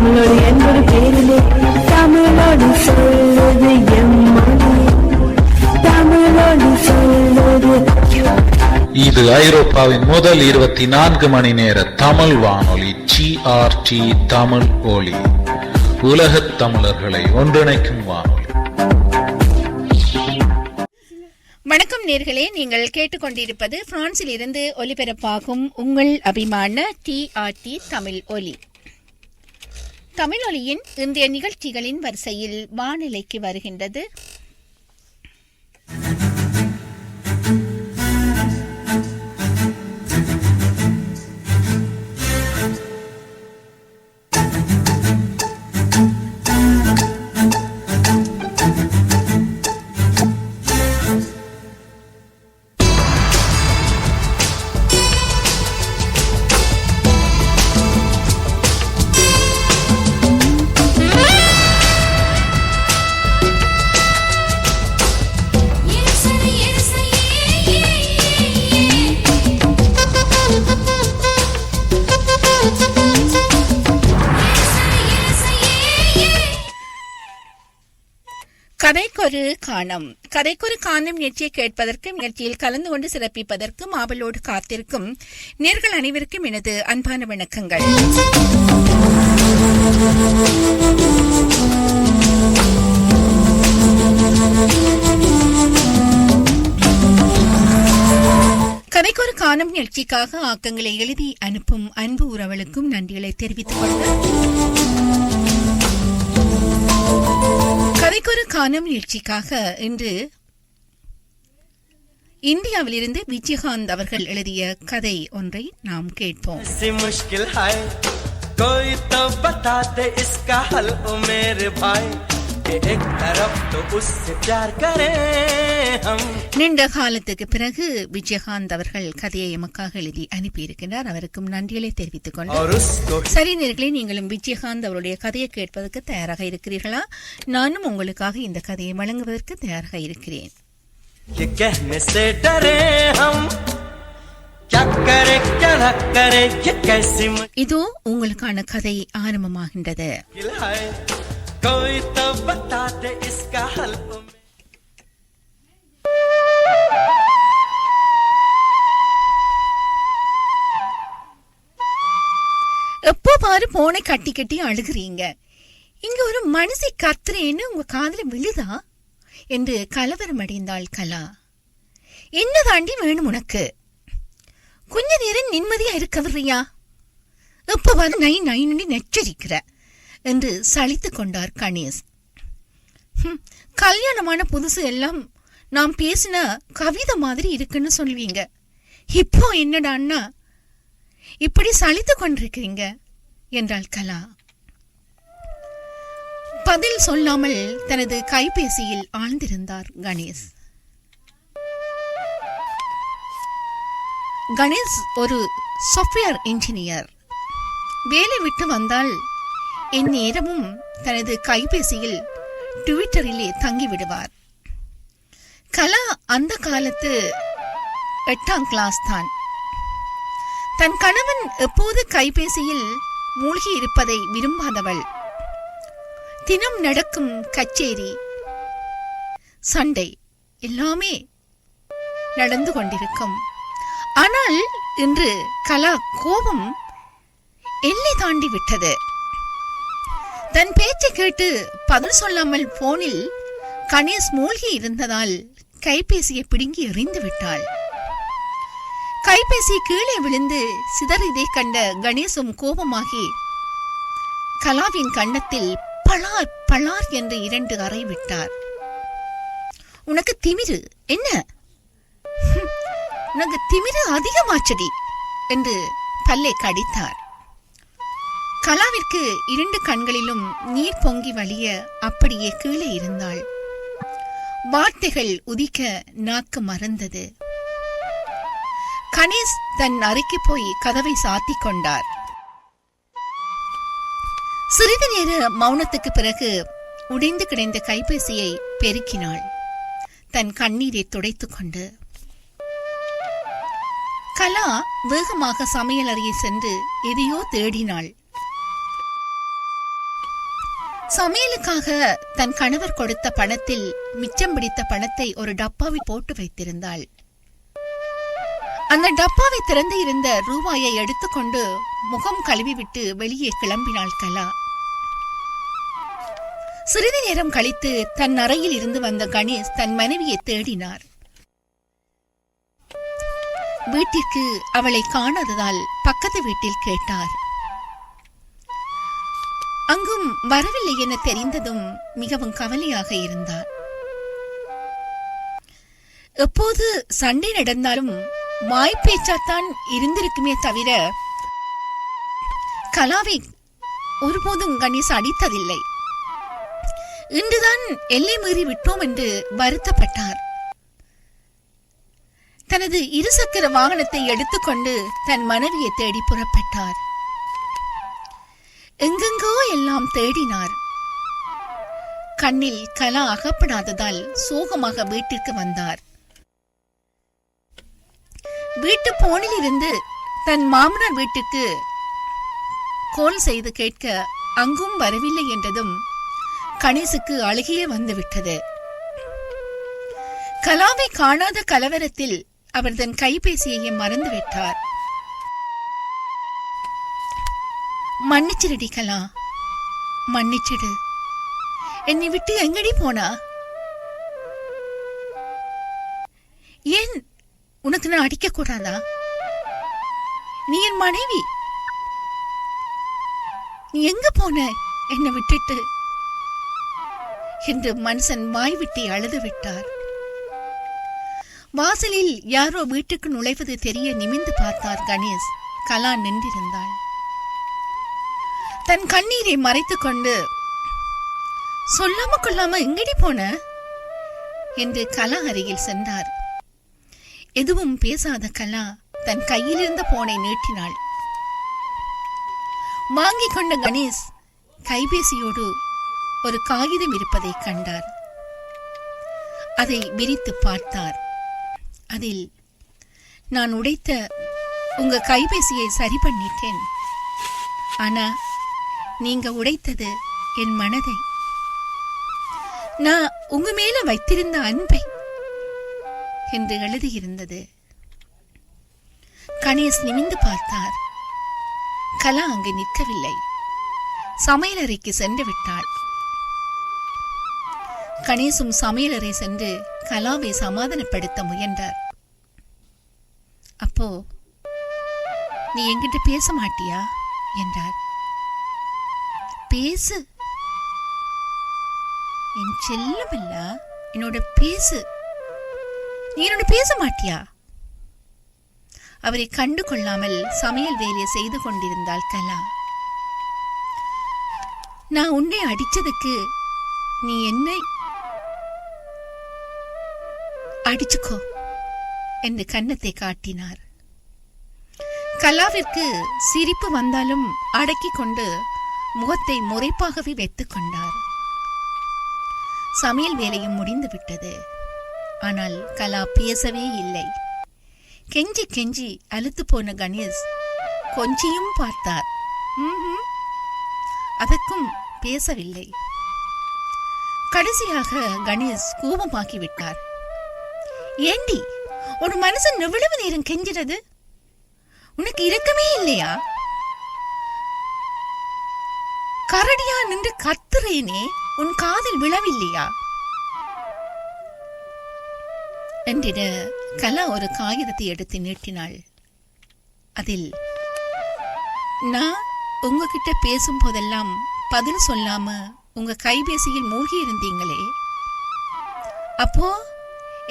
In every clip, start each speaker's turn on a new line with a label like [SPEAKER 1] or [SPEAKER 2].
[SPEAKER 1] தமிழோடு என்பது பேரிலே தமிழோடு சொல்வது எம்மொழி தமிழோடு சொல்வது.
[SPEAKER 2] இது ஐரோப்பாவின் முதல் 24 மணி நேர தமிழ் வானொலி GRT தமிழ் ஒலி. உலகத் தமிழர்களை ஒன்றிணைக்கும் வானொலி.
[SPEAKER 3] வணக்கம் நேர்களே, நீங்கள் கேட்டுக்கொண்டிருப்பது பிரான்சில் இருந்து ஒலிபரப்பாகும் உங்கள் அபிமான TRT தமிழ் ஒலி. தமிழ் ஒலியின் இன்றைய நிகழ்ச்சிகளின் வரிசையில் வானிலைக்கு வருகின்றது கதைக்கொரு காணும் நிகழ்ச்சியை கேட்பதற்கும் நிகழ்ச்சியில் கலந்து கொண்டு சிறப்பிப்பதற்கும் ஆவலோடு காத்திருக்கும் நேர்கள் அனைவருக்கும் எனது அன்பான வணக்கங்கள். கதைக்கொரு காணும் நிகழ்ச்சிக்காக ஆக்கங்களை எழுதி அனுப்பும் அன்பு உறவுகளுக்கும் நன்றிகளை தெரிவித்துக் கொள்கிறேன். கதைக்கொரு காணும் நிகழ்ச்சிக்காக இன்று இந்தியாவிலிருந்து விஜயகாந்த் அவர்கள் எழுதிய கதை ஒன்றை நாம் கேட்போம். நீண்ட காலத்துக்கு பிறகு விஜயகாந்த் அவர்கள் கதையை எமக்காக எழுதி அனுப்பியிருக்கிறார். அவருக்கும் நன்றிகளை தெரிவித்துக் கொண்டு சரி நேர்களே, நீங்களும் விஜயகாந்த் அவருடைய கதையை கேட்பதற்கு தயாராக இருக்கிறீர்களா? நானும் உங்களுக்காக இந்த கதையை வழங்குவதற்கு தயாராக இருக்கிறேன். இதோ உங்களுக்கான கதை ஆரம்பமாகின்றது. எப்போ பாரு போனை கட்டி கட்டி அழுகிறீங்க, இங்க ஒரு மனுஷி கத்துறேன்னு உங்க காதுல விழுதா என்று கலவரம் அடைந்தாள் கலா. என்ன தாண்டி வேணும் உனக்கு? கொஞ்ச நேரம் நிம்மதியா இருக்கவரியா? எப்ப பாரு நை நைன்னு நெச்சரிக்கிற என்று சலித்து கொண்டார் கணேஷ். கல்யாணமான புதுசு எல்லாம் நாம் பேசின கவிதை மாதிரி இருக்குன்னு சொல்வீங்க, இப்போ என்னடான்னா இப்படி சலித்து கொண்டிருக்கிறீங்க என்றாள் கலா. பதில் சொல்லாமல் தனது கைபேசியில் ஆழ்ந்திருந்தார் கணேஷ். கணேஷ் ஒரு சாஃப்ட்வேர் இன்ஜினியர். வேலை விட்டு வந்தால் எந்நேரமும் தனது கைபேசியில் ட்விட்டரிலே தங்கிவிடுவார். கலா அந்த காலத்து 8ஆம் கிளாஸ் தான். தன் கணவன் எப்போது கைபேசியில் மூழ்கி இருப்பதை விரும்பாதவள். தினம் நடக்கும் கச்சேரி, சண்டை எல்லாமே நடந்து கொண்டிருக்கும். ஆனால் இன்று கலா கோபம் எல்லை தாண்டி விட்டது. தன் பேச்சை கேட்டு பதில் சொல்லாமல் போனில் கணேஷ் மூழ்கி இருந்ததால் கைபேசியை பிடுங்கி எறிந்து விட்டாள். கைபேசி கீழே விழுந்து சிதறியதை கண்ட கணேசும் கோபமாகி கலாவின் கன்னத்தில் பளார் பளார் என்று 2 அறை விட்டார். உனக்கு திமிரு என்ன? உனக்கு திமிரு அதிகமாச்சடி என்று பல்லை கடித்தார். கலாவிற்கு 2 கண்களிலும் நீர் பொங்கி வழிய அப்படியே கீழே இருந்தாள். வார்த்தைகள் உதிக்க நாக்கு மறந்தது. கணேஷ் தன் அறைக்கு போய் கதவை சாத்திக் கொண்டார். சிறிது நேர மௌனத்துக்கு பிறகு உடைந்து கிடந்த கைபேசியை பெருக்கினாள். தன் கண்ணீரை துடைத்துக் கொண்டு கலா வேகமாக சமையல் அறையை சென்று எதையோ தேடினாள். சமையலுக்காக தன் கணவர் கொடுத்த பணத்தில் மிச்சம் பிடித்த பணத்தை ஒரு டப்பாவில் போட்டு வைத்திருந்தாள். அந்த டப்பாவை திறந்து இருந்த ரூபாயை எடுத்துக்கொண்டு முகம் கழுவிவிட்டு வெளியே கிளம்பினாள் கலா. சிறிது நேரம் கழித்து தன் அறையில் இருந்து வந்த கணேஷ் தன் மனைவியை தேடினார். வீட்டிற்கு அவளை காணாததால் பக்கத்து வீட்டில் கேட்டார். அங்கும் வரவில்லை என தெரிந்ததும் மிகவும் கவலையாக இருந்தார். எப்போது சண்டை நடந்தாலும் வாய்ப்பேச்சாத்தான் இருந்திருக்குமே தவிர கலாவை ஒருபோதும் கணேஷ் அடித்ததில்லை. இன்றுதான் எல்லை மீறி விட்டோம் என்று வருத்தப்பட்டார். தனது இருசக்கர வாகனத்தை எடுத்துக்கொண்டு தன் மனைவியை தேடி புறப்பட்டார். எங்கெங்கோ எல்லாம் தேடினார். கண்ணில் கலா அகப்படாததால் சோகமாக வீட்டிற்கு வந்தார். வீட்டு போனில் இருந்து தன் மாமனார் வீட்டுக்கு கோல் செய்து கேட்க அங்கும் வரவில்லை என்றதும் கணேசுக்கு அழுகையே வந்துவிட்டது. கலாவை காணாத கலவரத்தில் அவர் தன் கைபேசியை மறந்துவிட்டார். மன்னிச்சிருடி கலா, மன்னிச்சிடு. என்னை விட்டு எங்கடி போனா? ஏன் உனக்கு நான் அடிக்க கூடாதா? நீ என் மனைவி. நீ எங்க போன என்னை விட்டுட்டு என்று மனுஷன் வாய் விட்டு அழுது விட்டார். வாசலில் யாரோ வீட்டுக்கு நுழைவது தெரிய நிமிர்ந்து பார்த்தார் கணேஷ். கலா நின்றிருந்தாள். தன் கண்ணீரை மறைத்துக் கொண்டு சொல்லாம கொள்ளாம எங்கடி போன என்று கலா அருகில் சென்றார். எதுவும் பேசாத கலா தன் கையில் இருந்த போனை நீட்டினாள். வாங்கிக் கொண்ட கணேஷ் கைபேசியோடு ஒரு காகிதம் இருப்பதை கண்டார். அதை விரித்து பார்த்தார். அதில், நான் உடைத்த உங்க கைபேசியை சரி பண்ணிட்டேன். ஆனா நீங்க உடைத்தது என் மனதை, நான் உங்க மேல வைத்திருந்த அன்பை என்று எழுதியிருந்தது. கணேஷ் நிமிர்ந்து பார்த்தார். கலா அங்கு நிற்கவில்லை. சமையலறைக்கு சென்று விட்டாள். கணேசும் சமையலறை சென்று கலாவை சமாதானப்படுத்த முயன்றார். அப்போ, நீ என்கிட்ட பேச மாட்டியா என்றார். பேசு என் செல்லமல்ல, என்னோட பேசு. நீ என்னோட பேச மாட்டியா? அவரை கண்டு கொள்ளாமல் சமையல் வேலையை செய்து கொண்டிருந்தாள் கலா. நான் உன்னை அடிச்சதுக்கு நீ என்னை அடிச்சுக்கோ என்று கன்னத்தை காட்டினார். கலாவிற்கு சிரிப்பு வந்தாலும் அடக்கிக் கொண்டு முகத்தை முறைப்பாகவே வைத்துக் கொண்டார். சமையல் வேலையும் முடிந்து விட்டது. ஆனால் கலா பேசவே இல்லை. கெஞ்சி கெஞ்சி அலுத்து போன கணேஷ் கொஞ்சியும் பார்த்தார். அதற்கும் பேசவில்லை. கடைசியாக கணேஷ் கோபமாக்கிவிட்டார். ஏண்டி, ஒரு மனுஷன் எவ்வளவு நேரம் கெஞ்சிறது? உனக்கு இரக்கமே இல்லையா? கரடியா நின்று கத்துறேனே, உன் காதில் விழவில்லையா என்றிட கலா ஒரு காகிதத்தை எடுத்து நீட்டினாள். அதில், நான் உங்ககிட்ட பேசும் போதெல்லாம் பதில் சொல்லாம உங்க கைபேசியில் மூழ்கி இருந்தீங்களே, அப்போ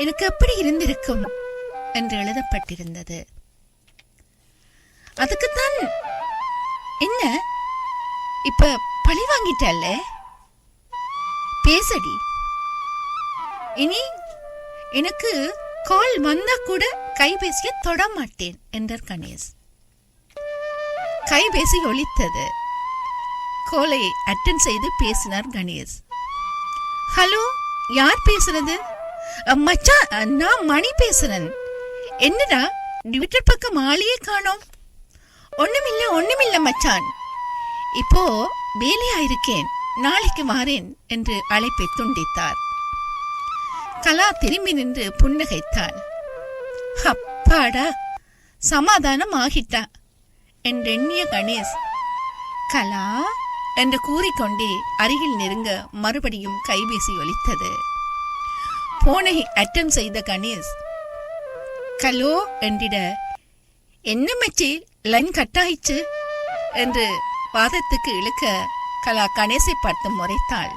[SPEAKER 3] எனக்கு எப்படி இருந்திருக்கும் என்று எழுதப்பட்டிருந்தது. அதுக்குத்தான் என்ன இப்ப பழி வாங்கிட்டல்ல? பேசடி. இனி எனக்கு கால் வந்தா கூட கைபேசியை தொட மாட்டேன் என்றார் கணேஷ். கைபேசி ஒலித்தது. கோலை அட்டெண்ட் செய்து பேசினார் கணேஷ். ஹலோ, யார் பேசுறது? மச்சான், நான் மணி பேசுறேன். என்னடா ட்விட்டர் பக்கம் ஆளையே காணோம்? ஒண்ணுமில்ல மச்சான், இப்போ வேலையா இருக்கேன், நாளைக்கு வாரேன் என்று அழைப்பை துண்டித்தார். கலா திரும்பி நின்று புன்னகைத்தாள். அப்பாடா, சமாதானம் ஆகிட்டா என்றெண்ணிய கணேஷ் கலா என்று கூறிக்கொண்டே அருகில் நெருங்க மறுபடியும் கைபேசி ஒலித்தது. போனை அட்டன் செய்த கணேஷ் கலோ என்றிட, என்ன மச்சி லைன் கட்டாயிச்சு என்று வாதத்துக்கு இழுக்க கலா கணேசை பார்த்து முறைத்தாள்.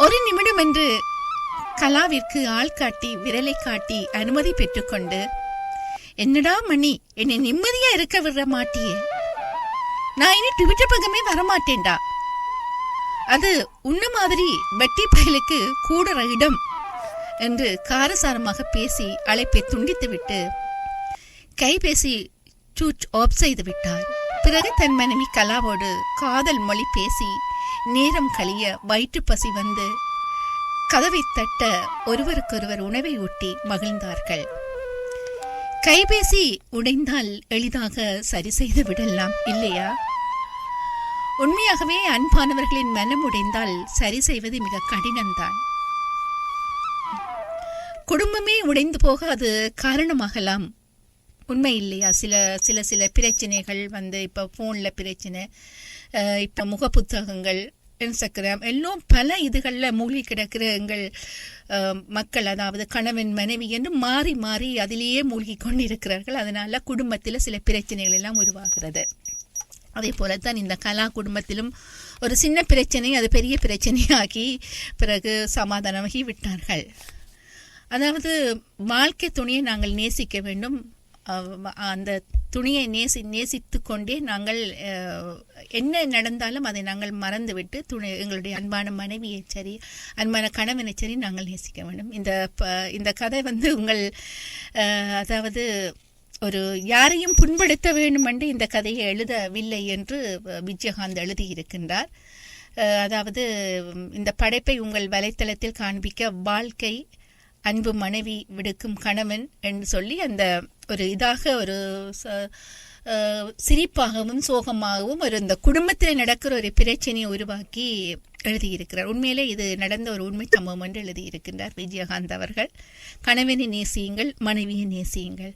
[SPEAKER 3] ஒரு நிமிடம் என்று கலாவிற்கு ஆள் காட்டி விரலை காட்டி அனுமதி பெற்றுக்கொண்டு, என்னடா மணி, என்னை நிம்மதியா இருக்க விட மாட்டியே, நான் இனி ட்விட்டர் பக்கமே வரமாட்டேன்டா, அது உன்ன மாதிரி வெட்டி பயலுக்கு கூடுற இடம் என்று காரசாரமாக பேசி அழைப்பை துண்டித்துவிட்டு கைபேசி சுவிட்ச் ஆஃப் செய்து விட்டார். பிறகு தன் மனைவி கலாவோடு காதல் மொழி பேசி நேரம் கழிய வயிற்று பசி வந்து கதவை தட்ட ஒருவருக்கொருவர் உணவை ஊட்டி மகிழ்ந்தார்கள். கைபேசி உடைந்தால் எளிதாக சரி செய்து விடலாம் இல்லையா? உண்மையாகவே அன்பானவர்களின் மனம் உடைந்தால் சரி செய்வது மிக கடினம்தான். குடும்பமே உடைந்து போக அது காரணமாகலாம், உண்மை இல்லையா? சில பிரச்சனைகள் வந்து இப்போ ஃபோனில் பிரச்சனை, இப்போ முகப்புத்தகங்கள், இன்ஸ்டாகிராம், எல்லாம் பல இதுகளில் மூழ்கி கிடக்கிற எங்கள் மக்கள், அதாவது கணவன் மனைவி என்று மாறி மாறி அதிலேயே மூழ்கி கொண்டிருக்கிறார்கள். அதனால குடும்பத்தில் சில பிரச்சனைகள் எல்லாம் உருவாகிறது. அதே போலத்தான் இந்த கலா குடும்பத்திலும் ஒரு சின்ன பிரச்சனை அது பெரிய பிரச்சனையாகி பிறகு சமாதானமாகி விட்டார்கள். அதாவது வாழ்க்கை துணையை நாங்கள் நேசிக்க வேண்டும். அந்த துணியை நேசித்து கொண்டே நாங்கள் என்ன நடந்தாலும் அதை நாங்கள் மறந்துவிட்டு எங்களுடைய அன்பான மனைவியை சரி, அன்பான கணவனை சரி நாங்கள் நேசிக்க வேண்டும். இந்த கதை வந்து உங்கள் அதாவது ஒரு யாரையும் புண்படுத்த வேண்டும் என்று இந்த கதையை எழுதவில்லை என்று விஜயகாந்த் எழுதியிருக்கின்றார். அதாவது இந்த படைப்பை உங்கள் வலைத்தளத்தில் காண்பிக்க வாழ்க்கை அன்பு மனைவி விடுக்கும் கணவன் என்று சொல்லி அந்த ஒரு இதாக ஒரு சிரிப்பாகவும் சோகமாகவும் ஒரு இந்த குடும்பத்தில் நடக்கிற ஒரு பிரச்சனையை உருவாக்கி எழுதியிருக்கிறார். உண்மையிலே இது நடந்த ஒரு உண்மை சம்பவம் என்று எழுதியிருக்கின்றார் விஜயகாந்த் அவர்கள். கணவனை நேசியுங்கள், மனைவியை நேசியுங்கள்.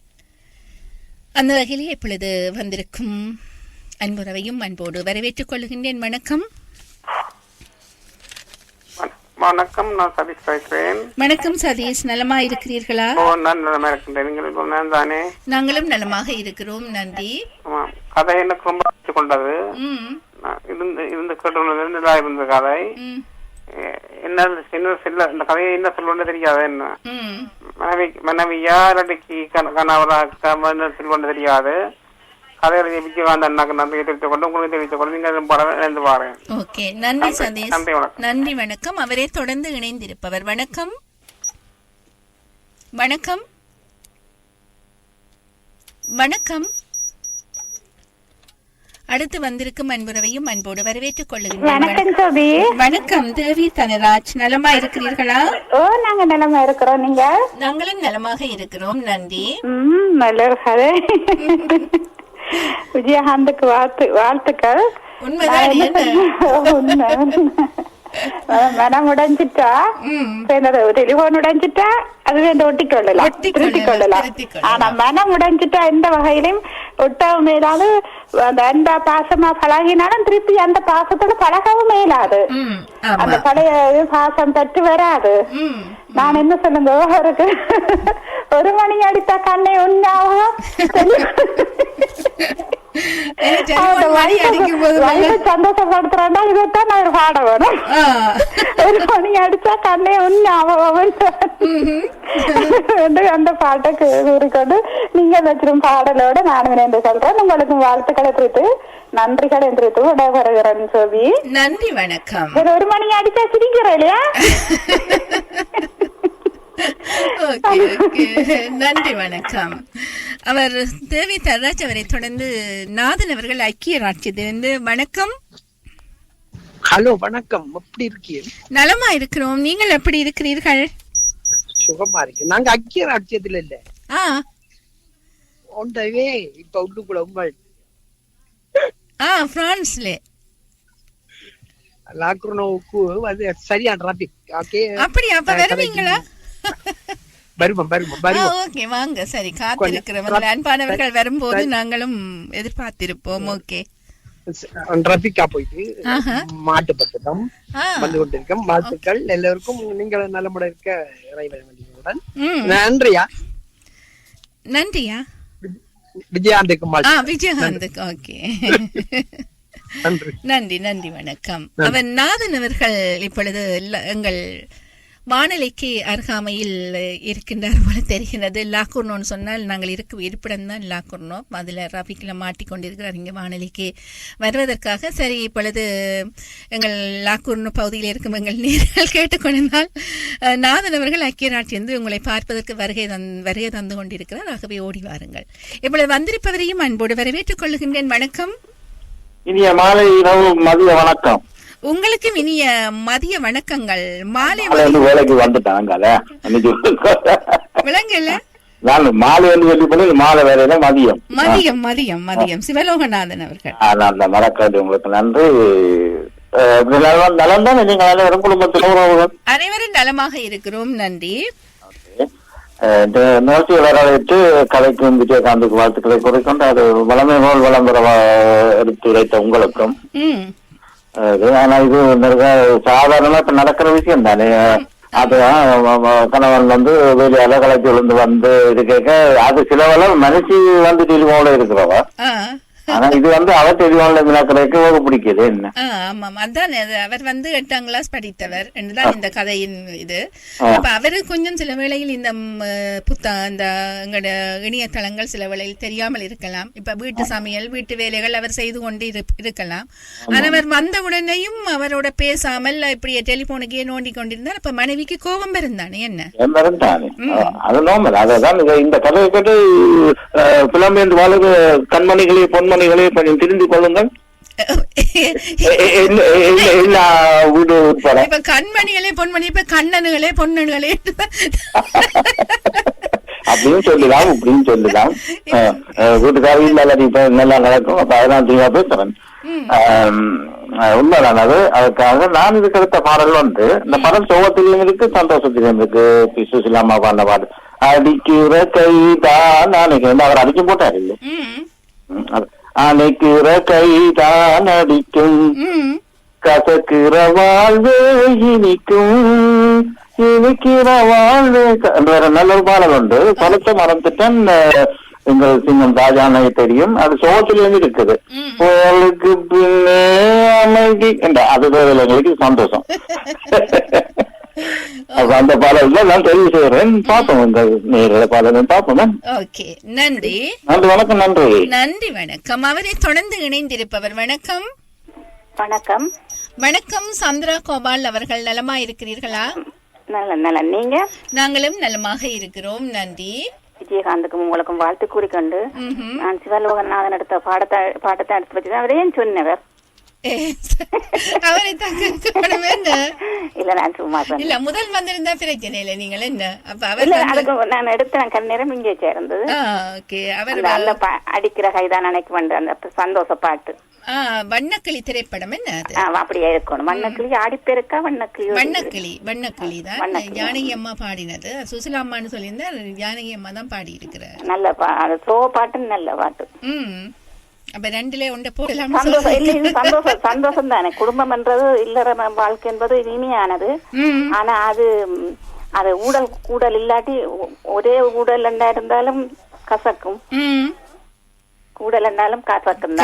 [SPEAKER 3] அந்த வகையிலே இப்பொழுது வந்திருக்கும் அன்புறவையும் அன்போடு வரவேற்றுக் கொள்கின்றேன். வணக்கம்.
[SPEAKER 4] வணக்கம், நான் சதீஷ் பேசுறேன்.
[SPEAKER 3] வணக்கம் சதீஷ், நலமா இருக்கிறீர்களா?
[SPEAKER 4] நான் நலமா இருக்கின்றேன். நீங்கள் தானே?
[SPEAKER 3] நாங்களும் நலமாக இருக்கிறோம், நன்றி.
[SPEAKER 4] கதை எனக்கு ரொம்ப பிடிச்சு கொண்டது. இருந்து கேட்டு இருந்த கதை என்ன இந்த கதையை என்ன சொல்லுன்னு தெரியாது. என்ன மனைவியா இல்லாட்டிக்கு கணவரா சொல்லுன்னு தெரியாது. கதை எழுதிய விஜயகாந்த் அண்ணாக்கு நன்றி தெரிவித்துக் கொண்டு உங்களுக்கு தெரிவித்துக் கொண்டு நீங்கள் இணைந்து பாருங்க.
[SPEAKER 3] ஓகே, நன்றி சதீஷ். நன்றி, வணக்கம். அவரே தொடர்ந்து இணைந்திருப்பவர். வணக்கம். வணக்கம். வணக்கம். அடுத்து வந்திருக்கும் அன்புறவையும் அன்போடு வரவேற்றுக் கொள்ளுகிறேன். வணக்கம் தேவி தனராஜ், நலமா இருக்கிறீர்களா?
[SPEAKER 5] ஓ, நாங்க நலமா இருக்கிறோம். நீங்க?
[SPEAKER 3] நாங்களும் நலமாக இருக்கிறோம், நன்றி.
[SPEAKER 5] நல்ல கதை. விஜயகாந்துக்கு வாழ்த்துக்கள். மனம் உடைஞ்சிட்டா, டெலிபோன் உடைஞ்சிட்டா அதுவே ஒட்டிக்கொள்ளலாம், திருத்திக் கொள்ளலாம். ஆனா மனம் உடைஞ்சிட்டா எந்த வகையிலும் ஒட்டவும் மேலாது. அந்த அன்பா பாசமா பழகினாலும் திருப்பி அந்த பாசத்தோட பழகவும் மேலாது. அந்த பழைய பாசம் தட்டு வராது. நான் என்ன சொல்லுங்க, ஒரு மணி அடித்தா கண்ணை உண்ணாவும் சந்தோஷப்படுத்துறேன்னா இதைத்தான் நான் பாட வேணும். ஒரு மணி அடிச்சா கண்ணை உண்ணாவும் அந்த பாட்டை கூறிக்கொண்டு நீங்க வச்சிரும் பாடலோட நானும் இணைந்து சொல்றேன். உங்களுக்கு வாழ்த்துக்களை குறித்து நன்றிகளை குறித்து விடைபெறுகிறேன். சோபி,
[SPEAKER 3] நன்றி, வணக்கம்.
[SPEAKER 5] ஒரு மணி அடிச்சா சிரிக்கிறேன் இல்லையா?
[SPEAKER 3] நன்றி, வணக்கம். அவர் தேவி தரராஜ். அவரை தொடர்ந்து நாதன் அவர்கள் ஐக்கிய ராஜ்யத்திலிருந்து. வணக்கம்.
[SPEAKER 6] ஹலோ, வணக்கம். எப்படி இருக்கீங்க?
[SPEAKER 3] நலமா இருக்கிறோம், நீங்கள் எப்படி இருக்கிறீர்கள்?
[SPEAKER 6] சுகமா இருக்கு. நாங்க ஐக்கிய ராஜ்யத்துல இல்ல, ஒன்றவே இப்ப உள்ளுக்குள்ள உங்கள்
[SPEAKER 3] பிரான்ஸ்ல.
[SPEAKER 6] லாக்ரோனோவுக்கு வந்து சரியான டிராபிக். ஓகே,
[SPEAKER 3] அப்படி அப்ப வருவீங்களா?
[SPEAKER 6] வருவோம்.
[SPEAKER 3] ஓகே, வாங்க. சரி, காத்திருக்கிறவர்கள் அன்பானவர்கள் வரும்போது நாங்களும் எதிர்பார்த்திருப்போம். ஓகே,
[SPEAKER 6] டிராபிக்கா போயிட்டு மாட்டுப்பட்டம் வந்து கொண்டிருக்கோம். வாழ்த்துக்கள் எல்லோருக்கும். நீங்கள் நலமுடன் இருக்க இறைவனுடன். நன்றியா விஜயகாந்துக்கு.
[SPEAKER 3] விஜயகாந்துக்கு. ஓகே, நன்றி நன்றி, வணக்கம். அவர் நாதன் அவர்கள் இப்பொழுது எங்கள் வானொலிக்கு அருகாமையில் இருக்கின்றார் போல தெரிகிறது. லாக்குர்னோன்னு சொன்னால் நாங்கள் இருப்பிடம் தான் லாக்குர்னோ. அதில் ரஃபிக்கில் மாட்டிக்கொண்டிருக்கிறார் இங்கே வானொலிக்கு வருவதற்காக. சரி, இப்பொழுது எங்கள் லாக்குர்னோ பகுதியில் இருக்கும் எங்கள் நேர்கள் கேட்டுக்கொண்டிருந்தால் நாதன் அவர்கள் ஐக்கிய நாட்டிலிருந்து உங்களை பார்ப்பதற்கு வருகை தந்து கொண்டிருக்கிறார். ஆகவே ஓடி வாருங்கள். இப்பொழுது வந்திருப்பவரையும் அன்போடு வரவேற்றுக் கொள்ளுகின்றேன். வணக்கம்.
[SPEAKER 7] இனிய மாலை இரவு மதிய வணக்கம்.
[SPEAKER 3] உங்களுக்கும் இனிய மதிய வணக்கங்கள். மாலை
[SPEAKER 7] வேலைக்கு வந்துட்டாங்க
[SPEAKER 3] விளங்கல.
[SPEAKER 7] நான் மாலை வந்து சொல்லி பண்ணி மாலை வேலையில மதியம்
[SPEAKER 3] மதியம் மதியம் மதியம் சிவலோகநாதன் அவர்கள்.
[SPEAKER 7] அந்த மறக்காது. உங்களுக்கு நன்றி. நலம் தான். நீங்க அனைவரும் குடும்பத்தில்
[SPEAKER 3] அனைவரும் நலமாக இருக்கிறோம். நன்றி.
[SPEAKER 7] நிகழ்ச்சி வரவேற்று கலைக்கும் விஜயகாந்துக்கு வாழ்த்துக்களை குறிக்கொண்டு அது வளமை போல் விளம்பர எடுத்து உரைத்த உங்களுக்கும். ஆனா இது சாதாரணமா இப்ப நடக்கிற விஷயம் தானே. அதுதான் கணவன் வந்து வெளியால கலைச்சி விழுந்து வந்து இது கேட்க அது சிலவள மனுஷி வந்து டெலிஃபோன்ல இருக்கிறவா. ஆனா இது வந்து அவர் டெலிஃபோன்ல மினாக்கிறதுக்கு ஒரு பிடிக்குது என்ன.
[SPEAKER 3] ஆமாம், அதான் அவர் வந்து 8ஆம் கிளாஸ் படித்தவர் என்றுதான் இந்த கதையின் இது. அப்ப அவரு கொஞ்சம் சில வேளையில் இந்த இந்த எங்களோட இணையதளங்கள் சில வேளையில் தெரியாமல் இருக்கலாம். இப்ப வீட்டு சமையல் வீட்டு வேலைகள் அவர் செய்து கொண்டு இருக்கலாம். ஆனா அவர் வந்த உடனேயும் அவரோட பேசாமல் இப்படியே டெலிபோனுக்கே நோண்டி கொண்டிருந்தார். அப்ப மனைவிக்கு கோபம் இருந்தானே என்ன.
[SPEAKER 7] அது நோமல். அதான் இந்த கதையை கேட்டு புலம்பெயர்ந்து வாழுது கண்மணிகளே பொன்மணிகளே கொஞ்சம் திருந்தி கொள்ளுங்கள்.
[SPEAKER 3] இப்ப கண்மணிகளே பொன்மணி, இப்ப கண்ணனுகளே பொன்னணுகளே
[SPEAKER 7] அப்படின்னு சொல்லலாம், இப்படின்னு சொல்லலாம். வீட்டுக்காரர்கள் நல்லா நடக்கும். அப்ப அதெல்லாம் தீவா பேசுறேன். உண்மைதான் அது. அதுக்காக நான் இதுக்கு எடுத்த பாடல் வந்து இந்த பாடல் சோகத்திலும் இருக்கு, சந்தோஷத்திலும் இருக்கு. பிசு இல்லாம பாண்ட பாடல் அடிக்கிற கைதான் நினைக்கிறேன். அவர் அடிக்கும் போட்டாரு இல்ல, அணைக்கிற கைதான் அடிக்கும், கசக்கிற வாழ்வே இனிக்கும், இனிக்கிற வாழ்வே வேற நல்ல ஒரு பாடல் உண்டு. பழத்தை மறந்துட்டேன். எங்கள் சிங்கம் ராஜானை தெரியும். அது சோகத்திலிருந்து இருக்குது. புயலுக்கு பின்னே அமைதி என்ற அது எங்களுக்கு சந்தோஷம். அந்த பாடல்ல நான் தெரிவு செய்யறேன். பார்ப்போம், இந்த நேரில் பாடலும் பார்ப்போம்.
[SPEAKER 3] ஓகே, நன்றி.
[SPEAKER 7] நன்றி, வணக்கம். நன்றி,
[SPEAKER 3] நன்றி, வணக்கம். அவரை தொடர்ந்து இணைந்திருப்பவர். வணக்கம்.
[SPEAKER 5] வணக்கம்.
[SPEAKER 3] வணக்கம், சந்திரா கோபால் அவர்கள். நலமா இருக்கிறீர்களா?
[SPEAKER 5] நல்ல. நீங்க?
[SPEAKER 3] நாங்களும் நலமாக இருக்கிறோம். நன்றி.
[SPEAKER 5] விஜயகாந்துக்கும் உங்களுக்கும் வாழ்த்து கூறிக்கொண்டு நான் சிவலோகநாதன் எடுத்த பாட்டத்தை எடுத்து வச்சுதான் அவரே சொன்னவர்.
[SPEAKER 3] அவரை
[SPEAKER 5] இல்ல, நான் சும்மா
[SPEAKER 3] இல்ல முதல் வந்திருந்தா பிரச்சனை இல்ல. நீங்கள் என்ன அப்ப
[SPEAKER 5] அவர் நான் எடுத்தேன் கண்ணேரம் இங்கே சேர்ந்தது. அந்த அடிக்கிற கைதான் நினைக்க வேண்டிய அந்த சந்தோஷ பாட்டு.
[SPEAKER 3] வண்ணக்கிளி திரைப்படம் என்ன அது?
[SPEAKER 5] அப்படியே இருக்கணும். வண்ணக்கிளி ஆடிப்பெருக்கா
[SPEAKER 3] வண்ணக்கிளி தான் ஜானகி அம்மா பாடினது. சுசிலா அம்மான்னு சொல்லியிருந்தா ஜானகி அம்மா தான் பாடி இருக்கிறார்.
[SPEAKER 5] நல்ல சோ பாட்டு, நல்ல பாட்டு.
[SPEAKER 3] அப்ப ரெண்டுல ஒன்றை போடலாம்.
[SPEAKER 5] சந்தோஷம் தானே. குடும்பம் என்றது இல்லற வாழ்க்கை என்பது இனிமையானது. ஆனா அது ஊடல் இல்லாட்டி ஒரே ஊடல் இருந்தாலும் கசக்கும். கூடல் இருந்தாலும் கசக்கும்.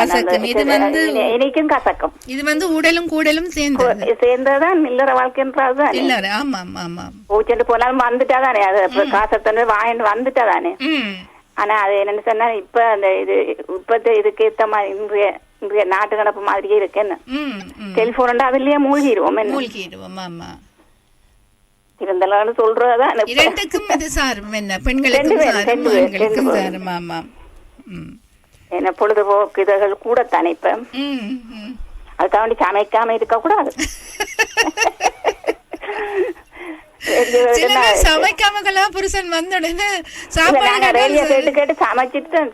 [SPEAKER 5] இனிக்கும் கசக்கும்.
[SPEAKER 3] இது வந்து ஊடலும் கூடலும்
[SPEAKER 5] சேர்ந்ததான் இல்லற வாழ்க்கை என்றால்தான்.
[SPEAKER 3] இல்ல, ஆமா.
[SPEAKER 5] பூச்செண்டு போனாலும் வந்துட்டாதானே. அது காசத்தோட வாங்கிட்டு வந்துட்டாதானே. ஆனா அது என்னன்னு சொன்னா இப்ப அந்த இப்ப இதுக்கு ஏத்த மாதிரி இன்றைய நாட்டு நடப்பு மாதிரியே இருக்கு. என்ன டெலிபோன் அதுலயே மூழ்கிடுவோம்.
[SPEAKER 3] ஆமா.
[SPEAKER 5] இருந்தாலும் சொல்றதுதான்
[SPEAKER 3] இரண்டுக்கும் இது சாரும். என்ன பெண்களுக்கும் சாரும். ஆமா.
[SPEAKER 5] என்ன பொழுதுபோக்கு இதழ்கள் கூட தானே இப்ப. அது தாண்டி சமைக்காம இருக்க கூடாது.
[SPEAKER 3] சமைக்காம புருஷன் வந்த உடனே
[SPEAKER 5] கேட்டு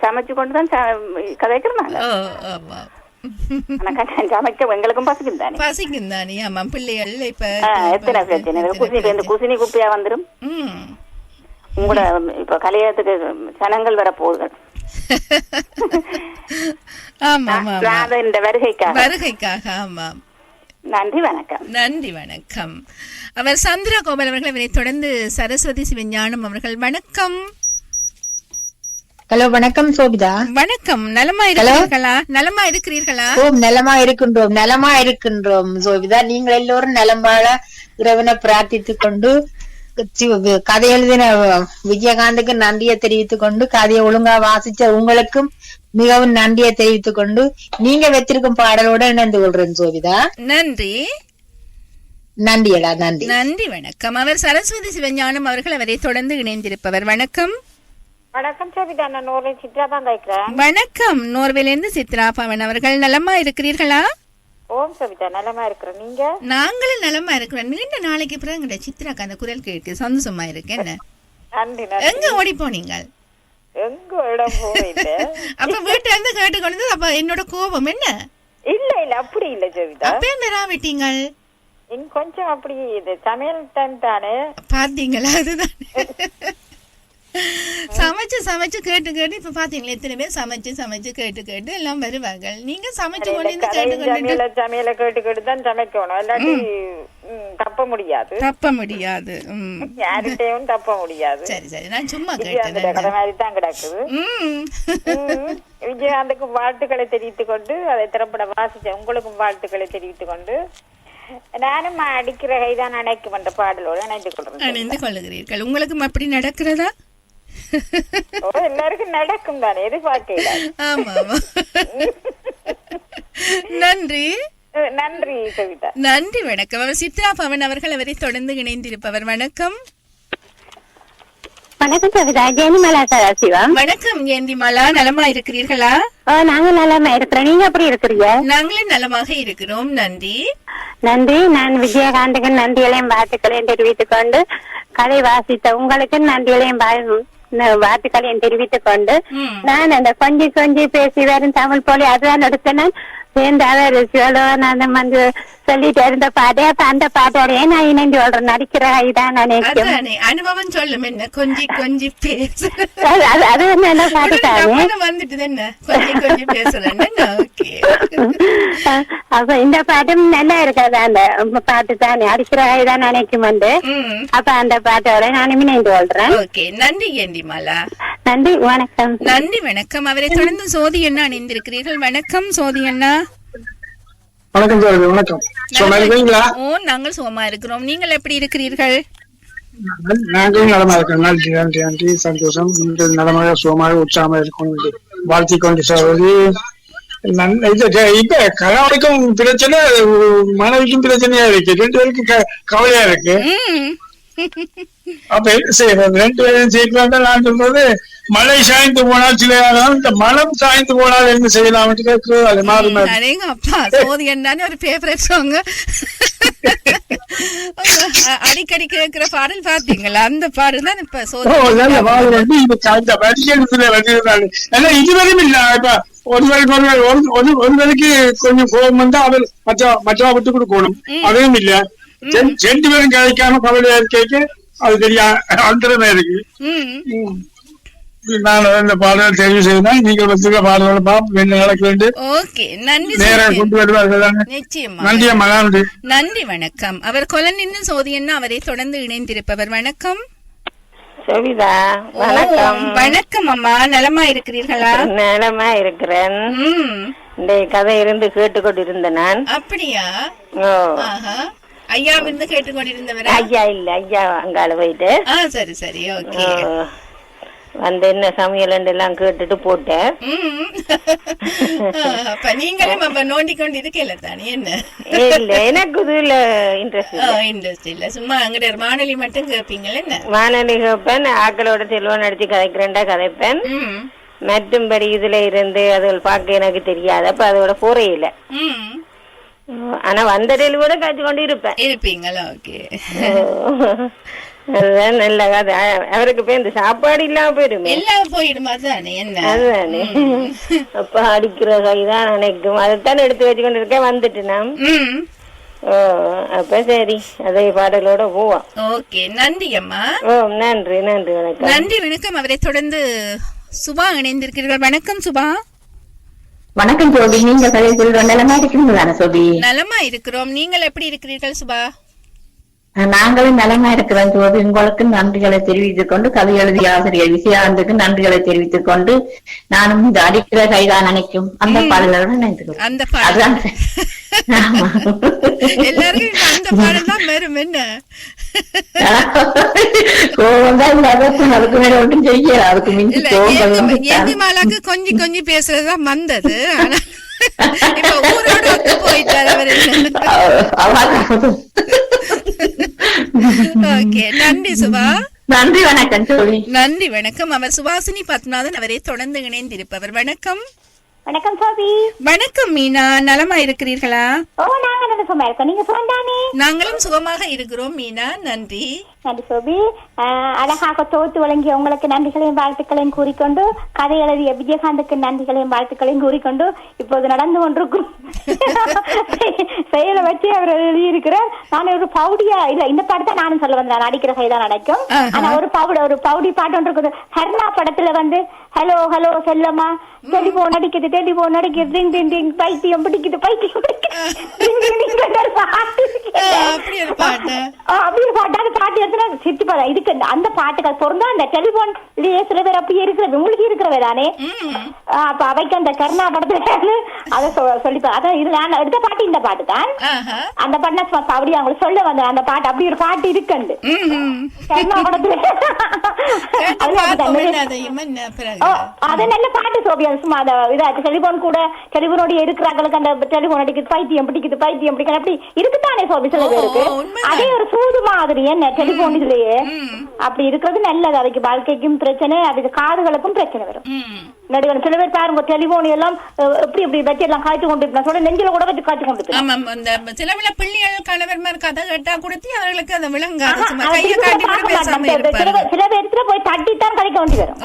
[SPEAKER 5] சமைச்சு கொண்டுதான் கதைக்கிறாங்க. சமைக்க எங்களுக்கும் பசிக்கும் தானே.
[SPEAKER 3] பசிக்கும் தானே. ஆமா, பிள்ளைகள் இப்ப
[SPEAKER 5] எத்தனை பிரச்சனை குசினி குப்பியா வந்துடும். உங்களோட இப்ப கல்யாணத்துக்கு ஜனங்கள் வர போகுது.
[SPEAKER 3] ஆமா
[SPEAKER 5] இந்த
[SPEAKER 3] வருகைக்காக. ஆமா,
[SPEAKER 5] நன்றி வணக்கம்.
[SPEAKER 3] நன்றி வணக்கம். அவர் சந்திரகோபால் அவர்கள், அவரை தொடர்ந்து சரஸ்வதி சிவஞானம் அவர்கள். வணக்கம்.
[SPEAKER 8] ஹலோ, வணக்கம் சோபிதா.
[SPEAKER 3] வணக்கம். நலமா இருக்கிறீர்களா? நலமா இருக்கிறீர்களா?
[SPEAKER 8] நலமா இருக்கின்றோம் சோபிதா. நீங்கள் எல்லோரும் நலம் வாழ இறைவனை பிரார்த்தித்துக் கொண்டு, கதை எழுதின விஜயகாந்துக்கு நன்றியை தெரிவித்துக் கொண்டு, கதையை ஒழுங்கா வாசிச்ச உங்களுக்கும் மிகவும் நன்றியை தெரிவித்துக் கொண்டு, நீங்க வைத்திருக்கும் பாடலோட இணைந்து கொள்றேன் சோபிதா.
[SPEAKER 3] நன்றி.
[SPEAKER 8] நன்றியடா, நன்றி.
[SPEAKER 3] நன்றி வணக்கம். அவர் சரஸ்வதி சிவஞானம் அவர்கள், அவரை தொடர்ந்து இணைந்திருப்பவர். வணக்கம்.
[SPEAKER 5] வணக்கம் சோபிதா, நான் நோர்வே சித்ரா தான் கேட்கிறேன்.
[SPEAKER 3] வணக்கம். நோர்வேலிருந்து சித்ரா பவன் அவர்கள். நலமா இருக்கிறீர்களா?
[SPEAKER 5] ஓம் சோபிதா, நலமா இருக்கிறோம். நீங்க? நாங்களும்
[SPEAKER 3] நலமா இருக்கிறோம். நீண்ட நாளைக்கு பிறகு சித்ராக்கு அந்த குரல் கேட்கு சந்தோஷமா இருக்கு. என்ன எங்க ஓடி போனீங்க?
[SPEAKER 5] எங்க இடம் போயிட்டு
[SPEAKER 3] அப்ப வீட்டுல இருந்து கேட்டுக்கொண்டு, அப்ப என்னோட கோபம் என்ன?
[SPEAKER 5] இல்ல இல்ல, அப்படி இல்ல சோபிதா.
[SPEAKER 3] அப்ப என்ன விட்டீங்க?
[SPEAKER 5] கொஞ்சம் அப்படி இது சமையல் டைம் தானே,
[SPEAKER 3] பாத்தீங்களா? அதுதான் சமைச்சு கேட்டு இப்ப பாத்தீங்களா எத்தனை பேர் சமைச்சு கேட்டு எல்லாம் வருவார்கள். நீங்க சமைச்சு
[SPEAKER 5] சமையல கேட்டு தான் சமைக்கணும், இல்லாட்டி தப்ப முடியாது. யார்கிட்டயும் தப்ப முடியாது.
[SPEAKER 3] சரி, நான் சும்மா கேட்டேன்.
[SPEAKER 5] கடை மாதிரி தான் கிடக்குது. விஜயகாந்துக்கு வாழ்த்துக்களை தெரிவித்துக் கொண்டு, அதை திறப்பட வாசிச்ச உங்களுக்கும் வாழ்த்துக்களை தெரிவித்துக் கொண்டு, நானும் அடிக்கிற கைதான் அணைக்கும் என்ற பாடலோடு இணைந்து
[SPEAKER 3] கொள்ளுகிறீர்கள். உங்களுக்கும் அப்படி நடக்கிறதா?
[SPEAKER 5] எல்லாருக்கும் நடக்கும் தானே, எதிர்பார்க்கல.
[SPEAKER 3] ஆமா. நன்றி
[SPEAKER 5] கவிதா.
[SPEAKER 3] நன்றி வணக்கம். அவர் சித்ரா பவன் அவர்கள், அவரை தொடர்ந்து இணைந்திருப்பவர். வணக்கம்.
[SPEAKER 5] வணக்கம் கவிதா, ஜெயந்திமாலா சிவா.
[SPEAKER 3] வணக்கம் ஜெயந்திமாலா, நலமா இருக்கிறீர்களா?
[SPEAKER 5] நாங்க நலமா இருக்கிறோம். நீங்க எப்படி இருக்கிறீங்க?
[SPEAKER 3] நாங்களும் நலமாக இருக்கிறோம். நன்றி.
[SPEAKER 5] நான் விஜயகாந்துக்கு நன்றிகளையும் வாழ்த்துக்களையும் தெரிவித்துக் கொண்டு, கதை வாசித்த உங்களுக்கு நன்றிகளையும் வாழ்த்துக்களையும் தெரிவித்துக் கொண்டு, நான் அந்த கொஞ்சி பேசி வரும் தமிழ் போலி அதுதான் எடுத்தேன். சேர்ந்து அவர் வந்து சொல்லிட்டு இருந்த பாட்டு, அப்ப அந்த பாட்டோடய நான் இணைந்து சொல்றேன். நடிக்கிற கைதான் நினைக்கிறேன்.
[SPEAKER 3] அனுபவம் சொல்லும். என்ன கொஞ்சி பேசு,
[SPEAKER 5] அது என்ன பாட்டு தானே
[SPEAKER 3] வந்துட்டு என்ன கொஞ்சி பேசுறேன்.
[SPEAKER 5] அப்ப இந்த பாட்டும் நல்லா இருக்காது. அந்த பாட்டு தானே அடிக்கிற கைதான் நினைக்கும் வந்து, அப்ப அந்த பாட்டோட நானும் இணைந்து சொல்றேன்.
[SPEAKER 3] நன்றி ஏந்திமாலா.
[SPEAKER 5] நன்றி வணக்கம்.
[SPEAKER 3] நன்றி வணக்கம். அவரை தொடர்ந்து சோதி அண்ணா இணைந்திருக்கிறீர்கள். வணக்கம் சோதி அண்ணா.
[SPEAKER 9] வணக்கம் சார். வணக்கம்.
[SPEAKER 3] நாங்கள் சுகமா இருக்கிறோம். நீங்கள் எப்படி இருக்கிறீர்கள்?
[SPEAKER 9] நாங்களும் நலமா இருக்கோம். நன்றி சந்தோஷம். நலமாக சுகமாக உற்சாகமாக இருக்கும் வாழ்த்தி கொண்டு சோதி. இப்ப கணவனுக்கும் பிரச்சனை, மனைவிக்கும் பிரச்சனையா இருக்கு, ரெண்டு பேருக்கும் கவலையா இருக்கு. அப்ப என்ன செய்யறது? ரெண்டு பேரும் சேர்க்கலாம். நான் சொல்றது, மழை சாய்ந்து போனால் சில இந்த மனம் சாய்ந்து போனால் என்ன செய்யலாம் கேட்கிறது. அது மாறி
[SPEAKER 3] ஒரு பேப்பரேட் சாங் அடிக்கடி கேட்கிற பாடல் பாத்தீங்களா? அந்த பாடல் தான் இப்ப
[SPEAKER 9] இதுவரையும் இல்ல. இப்ப ஒருவருக்கு கொஞ்சம் கோபம் வந்தா அவர் மற்றவா விட்டு கொடுக்கணும், அதுவும் இல்ல. ரெண்டு பேரும் கிடைக்காம கவலையா இருக்க, அது பெரிய அந்தரமா இருக்கு. நான் இந்த பாடலை தெரிவு செய்தேன். நீங்கள் வச்சுக்க பாடல்களை பார்ப்போம், என்ன நடக்க வேண்டும். நேரம் கொண்டு வருவார்கள். நன்றி அம்மா.
[SPEAKER 3] நன்றி வணக்கம். அவர் கொலனின்னு சோதியன்னா அவரை தொடர்ந்து இணைந்திருப்பவர். வணக்கம்
[SPEAKER 5] சோபிதா. வணக்கம்.
[SPEAKER 3] வணக்கம் அம்மா, நலமா இருக்கிறீர்களா?
[SPEAKER 5] நலமா இருக்கிறேன். இந்த கதை இருந்து கேட்டுக்கொண்டிருந்த நான்.
[SPEAKER 3] அப்படியா? ஐயா இருந்து கேட்டுக்கொண்டிருந்தவர்?
[SPEAKER 5] ஐயா இல்ல, ஐயா அங்கால போயிட்டு.
[SPEAKER 3] சரி ஓகே.
[SPEAKER 5] வந்து என்ன சமையல் எல்லாம் கேட்டுட்டு போட்டேன்.
[SPEAKER 3] நீங்களும் நோண்டி கொண்டு இருக்கல தானே? என்ன
[SPEAKER 5] இல்ல, எனக்கு இதுல
[SPEAKER 3] இன்ட்ரெஸ்ட் இல்ல. சும்மா அங்கிட்ட வானொலி மட்டும் கேட்பீங்களா? என்ன
[SPEAKER 5] வானொலி கேட்பேன், ஆக்களோட செல்வம் நடிச்சு கதைக்கிறேன்டா கதைப்பேன். மற்றும்படி இதுல இருந்து அதுகள் பார்க்க எனக்கு தெரியாது. அப்ப அதோட போறையில
[SPEAKER 10] ஆனா வந்த டெலிவரி காய்ச்சி கொண்டு
[SPEAKER 3] இருப்பீங்களா? ஓகே,
[SPEAKER 10] அதுதான் நல்ல கதை. அவருக்கு போய் இந்த சாப்பாடு இல்லாம போயிடுமே,
[SPEAKER 3] எல்லாம் போயிடுமா தானே? என்ன
[SPEAKER 10] அதுதானே அப்ப அடிக்கிற கைதான் நினைக்கும். அதைத்தான் எடுத்து வச்சு கொண்டு இருக்கேன். வந்துட்டு நாம் அப்ப சரி, அதே பாடலோட போவோம்.
[SPEAKER 3] ஓகே, நன்றி அம்மா.
[SPEAKER 10] நன்றி நன்றி, வணக்கம்.
[SPEAKER 3] நன்றி, வணக்கம். அவரை தொடர்ந்து சுபா இணைந்திருக்கிறீர்கள். வணக்கம் சுபா.
[SPEAKER 11] வணக்கம் சோபி, நீங்க நலமா இருக்கிறீங்களா? சோபி,
[SPEAKER 3] நலமா இருக்கிறோம். நீங்கள் எப்படி இருக்கிறீர்கள் சுபா?
[SPEAKER 11] நாங்களும் நலமா இருக்கிறோம் சோபி. உங்களுக்கு நன்றிகளை தெரிவித்துக் கொண்டு, கதை எழுதிய ஆசிரியர் விஜயானந்துக்கு நன்றிகளை தெரிவித்துக் கொண்டு, நானும் இந்த அடிக்கிற கைதான் நினைக்கும் அந்த பாடலோட நினைத்துக்கிறேன்.
[SPEAKER 3] அந்த பாடல் எல்லாருக்கும் அந்த பாடல் தான் வரும். என்ன
[SPEAKER 11] கோவம் தான் அதுக்கு மேல ஒன்றும் செய்ய, அதுக்கு மிஞ்சி
[SPEAKER 3] மாலாக்கு கொஞ்சம் கொஞ்சம் பேசுறதுதான் வந்தது. ஆனா இப்ப ஊரோட ஒத்து போயிட்டார் அவர். ஓகே, நன்றி சுபா.
[SPEAKER 11] நன்றி, வணக்கம் சோபி.
[SPEAKER 3] நன்றி, வணக்கம். அவர் சுபாசினி பத்மநாதன், அவரை தொடர்ந்து இணைந்திருப்பவர். வணக்கம்.
[SPEAKER 5] வணக்கம் சோபி.
[SPEAKER 3] வணக்கம் மீனா, நலமா இருக்கிறீர்களா?
[SPEAKER 5] நாங்க நல்ல சுகமா இருக்கோம். நீங்க சுகம்தானே?
[SPEAKER 3] நாங்களும் சுகமாக இருக்கிறோம் மீனா, நன்றி.
[SPEAKER 5] நன்றி சோபி. அழகாக தொகுத்து வழங்கிய உங்களுக்கு நன்றிகளையும் வாழ்த்துக்களையும் கூறிக்கொண்டு, கதை எழுதிய விஜயகாந்துக்கு நன்றிகளையும் வாழ்த்துக்களையும் கூறிக்கொண்டு, இப்போது நடந்து கொண்டிருக்கும் செயலை வச்சு அவர் எழுதியிருக்கிறார். நான் ஒரு பவுடியா இல்ல, இந்த பாட்டு தான் நானும் சொல்ல வந்தேன். அடிக்கிற கைதான் நடக்கும். ஆனா ஒரு பவுடி பாட்டு ஒன்று இருக்குது. ஹர்னா படத்துல வந்து ஹலோ ஹலோ செல்லம்மா, டெலிபோன் அடிக்குது, டெலிபோன் அடிக்குது, டிங் டிங் டிங், பைத்தியம் பிடிக்குது, பைத்தியம் பிடிக்குது, அப்படின்னு பாட்டு பாட்டு சித்தி பாரு. இதுக்கு அந்த பாட்டுகள் பொருந்தா அந்த டெலிபோன் சில பேர் அப்படியே இருக்கிற மூழ்கி இருக்கிறவதானே. அப்ப அவைக்கு அந்த கருணா படத்துல அதை சொல்லிப்பா. அதான் இது நான் எடுத்த பாட்டு இந்த பாட்டு தான். அந்த பாட்டு அப்படி அவங்களுக்கு சொல்ல வந்த அந்த பாட்டு அப்படி ஒரு பாட்டு இருக்குண்டு கருணா படத்துல. அது நல்ல பாட்டு சோபி. சும்மா இதாச்சு டெலிபோன் கூட டெலிபோனோட இருக்கிறாங்களுக்கு அந்த டெலிபோன் அடிக்குது, பைத்தியம் பிடிக்குது, பைத்தியம் பிடிக்குது, அப்படி இருக்குதானே சோபி சில பேருக்கு. அதே ஒரு சூது மாதிரி என்ன டெலிபோன் இதுலயே அப்படி இருக்கிறது நல்லது. அதுக்கு வாழ்க்கைக்கும் பிரச்சனை, அதுக்கு காதுகளுக்கும் பிரச்சனை வரும். நடுவர் சில பேர் பாருங்க டெலிபோன் எல்லாம் எப்படி எப்படி வச்சு எல்லாம் காய்ச்சி கொண்டு சொல்ல நெஞ்சில கூட வச்சு காய்ச்சி கொண்டு
[SPEAKER 3] சில பிள்ளைகள் கணவன்மார் கதை கேட்டா கொடுத்து அவர்களுக்கு அதை விளங்காது.
[SPEAKER 5] சில பேருக்கு போய் தட்டித்தான் கடைக்க வேண்டி வரும்.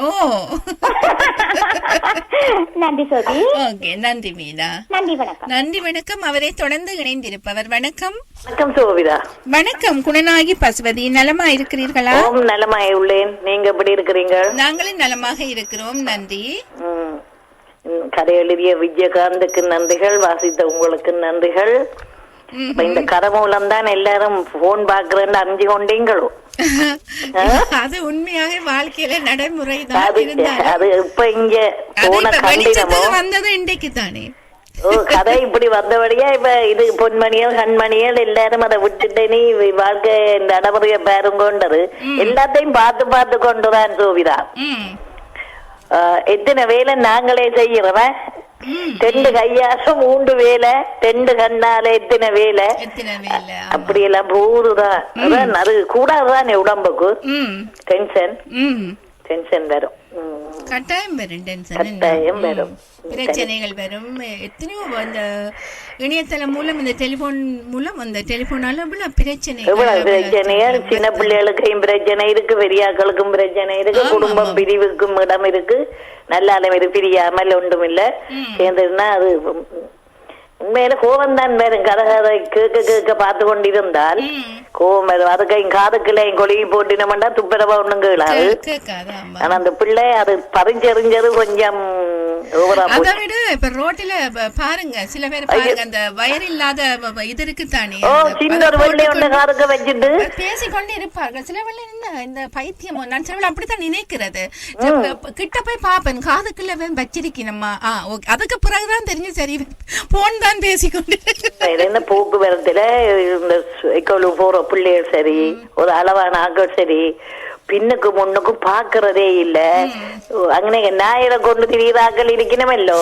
[SPEAKER 5] நன்றி சோதி.
[SPEAKER 3] ஓகே, நன்றி மீனா.
[SPEAKER 5] நன்றி, வணக்கம்.
[SPEAKER 3] நன்றி, வணக்கம். அவரை தொடர்ந்து இணைந்திருப்பவர். வணக்கம்.
[SPEAKER 10] வணக்கம் சோபிதா.
[SPEAKER 3] வணக்கம். குணநாயகி பசுபதி, நலமா இருக்கிறீர்களா?
[SPEAKER 10] நலமாய் உள்ளேன். நீங்க எப்படி இருக்கிறீங்க?
[SPEAKER 3] நாங்களும் நலமாக இருக்கிறோம், நன்றி.
[SPEAKER 10] கதை எழுதிய விஜயகாந்துக்கு நன்றிகள், வாசித்த உங்களுக்கு நன்றிகள். இந்த கதை மூலம் தான் எல்லாரும் போன் பாக்குறேன்னு அறிஞ்சு கொண்டீங்களோ?
[SPEAKER 3] அது உண்மையாக வாழ்க்கையில நடைமுறை தான்.
[SPEAKER 10] அது இப்ப இங்க போன கண்டினமோ
[SPEAKER 3] வந்தது இன்றைக்கு தானே.
[SPEAKER 10] கதை இப்படி வந்தபடியா இப்ப இது பொன்மணியல் கண்மணியல் எல்லாரும் அதை விட்டுட்டு நீ வாழ்க்கை நடைமுறைய பாருங்கொண்டது எல்லாத்தையும் பார்த்து பார்த்து கொண்டுதான் சோபிதா. எத்தனை வேலை நாங்களே செய்யறவன், 2 கையால 3 வேலை, 2 கண்ணால எத்தனை வேலை, அப்படியெல்லாம் போதுதான். அதான் அது கூடாதுதான் உடம்புக்கு. டென்ஷன் வரும்,
[SPEAKER 3] கட்டாயம் வரும்,
[SPEAKER 10] கட்டாயம் வரும்,
[SPEAKER 3] பிரச்சனைகள் வரும். எத்தனையோ அந்த இணையதளம் மூலம் இந்த டெலிபோன் மூலம் அந்த டெலிபோனால
[SPEAKER 10] பிரச்சனைகள், சின்ன பிள்ளைகளுக்கும் பிரச்சனை இருக்கு, பெரியாக்களுக்கும் பிரச்சனை இருக்கு, குடும்பம் பிரிவுக்கும் இடம் இருக்கு. நல்ல பிரியாமல் ஒன்றும் இல்ல சேர்ந்ததுன்னா அது உண்மையில கோபம் தான் வரும். கதை கேட்க கேட்க பார்த்து கொண்டிருந்தால் கோபம் வரும். அதுக்கு காதுக்குள்ளையும் கொழுகி போட்டினோம்னா துப்புரவா ஒண்ணும் கேளாது. ஆனா அந்த பிள்ளை அது பறிஞ்செறிஞ்சது கொஞ்சம்
[SPEAKER 3] அதை விட இப்ப ரோட்டில பாருங்க சில பேர் பாருங்க அந்த வயர் இல்லாத இது இருக்கு தானே,
[SPEAKER 10] சின்ன ஒரு வெள்ளை ஒண்ணு காதுக்கு வச்சுட்டு
[SPEAKER 3] பேசிக்கொண்டு இருப்பார்கள். சில வெள்ளை என்ன இந்த பைத்தியம், நான் சில அப்படித்தான் நினைக்கிறது. கிட்ட போய் பாப்பேன் காதுக்குள்ள வச்சிருக்கணுமா, அதுக்கு பிறகுதான் தெரிஞ்சு சரி போன் தான் பேசிக்கொண்டு.
[SPEAKER 10] இந்த போக்குவரத்துல இந்த போற பிள்ளைகள் சரி, ஒரு அளவான ஆக்கள் சரி, பின்னுக்கு முன்னுக்கும் பாக்குறதே இல்ல. அங்கே நாயில கொண்டு திரியாக்கள் இருக்கணுமல்லோ,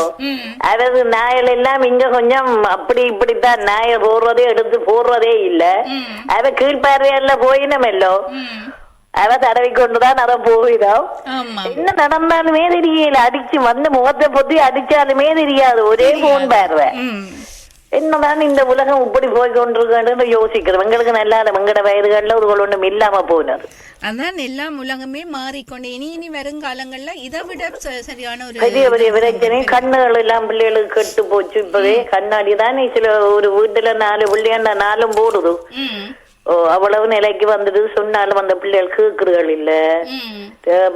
[SPEAKER 10] அதாவது நாயல் எல்லாம் இங்க கொஞ்சம் அப்படி இப்படித்தான் நாய போடுறதே எடுத்து போடுறதே இல்ல. அவ கீழ்பார்வையில போயினமல்லோ, அவ தடவி கொண்டுதான் அதை போயிடும். என்ன நடந்தாலுமே தெரியல, அடிச்சு வந்து முகத்தை பொத்தி அடிச்சாலுமே தெரியாது, ஒரே போன் பார்வை. என்னதான் இந்த உலகம் இப்படி போய் கொண்டிருக்கேன்னு யோசிக்கிறோம். எங்களுக்கு நல்லா எங்கட வயதுகள்ல ஒரு ஒன்றும் இல்லாம போனது.
[SPEAKER 3] அதான் எல்லாம் உலகமே மாறிக்கொண்டு இனி வருங்காலங்கள்ல இதை விட சரியான ஒரு
[SPEAKER 10] பெரிய பெரிய பிரச்சனை. கண்ணுகள் எல்லாம் பிள்ளைகளுக்கு கெட்டு போச்சு. இப்பவே கண்ணாடி தானே சில ஒரு வீட்டுல 4 பிள்ளையாண்டா 4 போடுது. அவ்வளவு நிலைக்கு வந்துட்டு சொன்னாலும் அந்த பிள்ளைகள் கேக்குறீர்கள் இல்ல.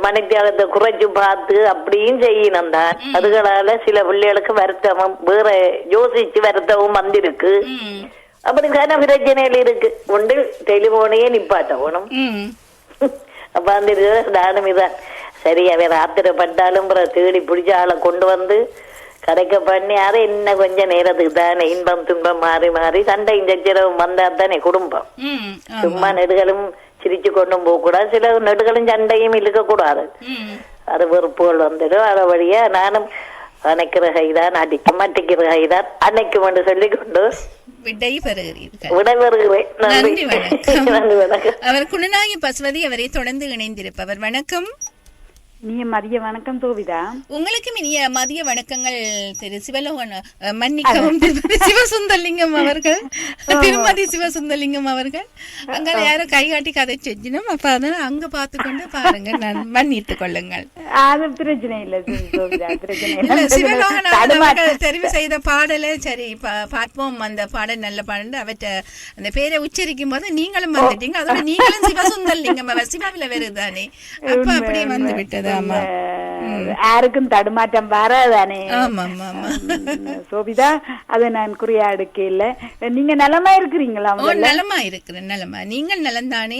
[SPEAKER 10] மனைத்தியாகத்தை குறைச்சு பார்த்து அப்படியும் செய்யணும் தான். அதுகளால சில பிள்ளைகளுக்கு வருத்தமும் வேற யோசிச்சு வருத்தமும் வந்திருக்கு. அப்படி தானே பிரச்சனைகள் இருக்கு. ஒன்று டெலிபோனையே நிப்பாட்ட போனோம். அப்ப அந்த நானும் இதான் சரி வேற ஆத்திரப்பட்டாலும் தேடி பிடிச்ச ஆளை கொண்டு வந்து கரைக்க பண்ணி அதை என்ன கொஞ்ச நேரத்துக்கு தானே இன்பம் துன்பம் மாறி மாறி சண்டையும் சச்சரவும் வந்தா தானே குடும்பம். சும்மா நெடுகளும் சிரிச்சு கொண்டும் போக கூடாது. சில நெடுகளும் சண்டையும் இழுக்க கூடாது. அது வெறுப்புகள் வந்துடும். அத வழியா நானும் அணைக்கிற கைதான் அடிக்கும் அட்டிக்கிற கைதான் அணைக்கும் என்று சொல்லிக் கொண்டு விடைபெறுகிறேன். நன்றி வணக்கம்.
[SPEAKER 3] அவர் குணநாயகி பசுவதி அவரை தொடர்ந்து இணைந்திருப்பவர். வணக்கம்.
[SPEAKER 12] நீ மதிய வணக்கம் தோவிதா.
[SPEAKER 3] உங்களுக்கும் இனிய மதிய வணக்கங்கள் திரு சிவலோகன் மன்னிக்கவும் திருமதி சிவசுந்தரலிங்கம் அவர்கள். திருமதி சிவசுந்தரலிங்கம் அவர்கள் அங்க யாரும் கைகாட்டி கதை செஞ்சினோம். அப்ப அதனால அங்க பாத்துக்கொண்டு பாருங்க. நான் மன்னித்துக் கொள்ளுங்கள்.
[SPEAKER 12] அது பிரச்சனை இல்ல தோவிதா, பிரச்சனை இல்ல.
[SPEAKER 3] சிவலோகன் அவர்கள் தெரிவு செய்த பாடலே சரி பார்ப்போம். அந்த பாடல் நல்ல பாடல். அவற்றை அந்த பேரை உச்சரிக்கும் போது நீங்களும் வந்துட்டீங்க. அதோட நீங்களும் சிவசுந்தரலிங்கம் அவர் சிவாவில வருதானே. அப்ப அப்படியே வந்து விட்டது.
[SPEAKER 12] யாருக்கும் தடுமாற்றம் வராதானே சோபிதா. அதை நான் குறியா எடுக்க இல்ல. நீங்க நலமா இருக்கிறீங்களா?
[SPEAKER 3] நலமா இருக்கிறேன். நலமா நீங்கள் நலந்தானே?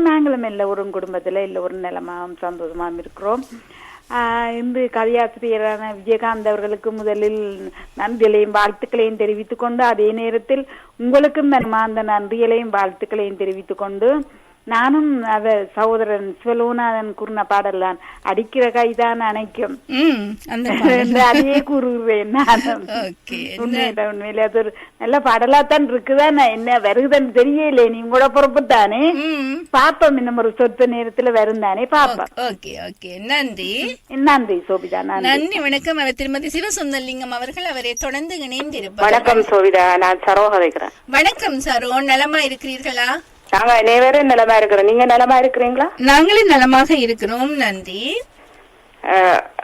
[SPEAKER 12] நாங்களும் எல்லோரும் குடும்பத்துல எல்லோரும் நலமாவும் சந்தோஷமாவும் இருக்கிறோம். இந்த கதையாசிரியரான விஜயகாந்த் அவர்களுக்கு முதலில் நன்றிகளையும் வாழ்த்துக்களையும் தெரிவித்துக் கொண்டு, அதே நேரத்தில் உங்களுக்கும் அந்த நன்றிகளையும் வாழ்த்துக்களையும் தெரிவித்துக் கொண்டு, நானும் அவ சகோதரன் சிவலோகநாதன் கூறின பாடல் தான் அடிக்கிற கைதான் அணைக்கும் அதையே கூறுகிறேன். நானும் உண்மையில அது ஒரு நல்ல பாடலாத்தான் இருக்குதான். என்ன வருகுதுன்னு தெரியல. நீ கூட புறப்பட்டானே பாப்போம். இன்னும் ஒரு சொற்ப நேரத்துல வரும் தானே பாப்போம்.
[SPEAKER 3] நன்றி.
[SPEAKER 12] நன்றி சோபிதா.
[SPEAKER 3] நன்றி வணக்கம். அவர் திருமதி சிவசுந்தரலிங்கம் அவர்கள் அவரை தொடர்ந்து இணைந்திருப்பார்.
[SPEAKER 5] வணக்கம் சோபிதா. நான் சரோ கதைக்கிறேன்.
[SPEAKER 3] வணக்கம் சரோ. நலமா இருக்கிறீர்களா?
[SPEAKER 5] நாங்க அனைவரும் நலமா இருக்கிறோம். நீங்க நலமா இருக்கிறீங்களா?
[SPEAKER 3] நாங்களும் நலமாக இருக்கிறோம். நன்றி.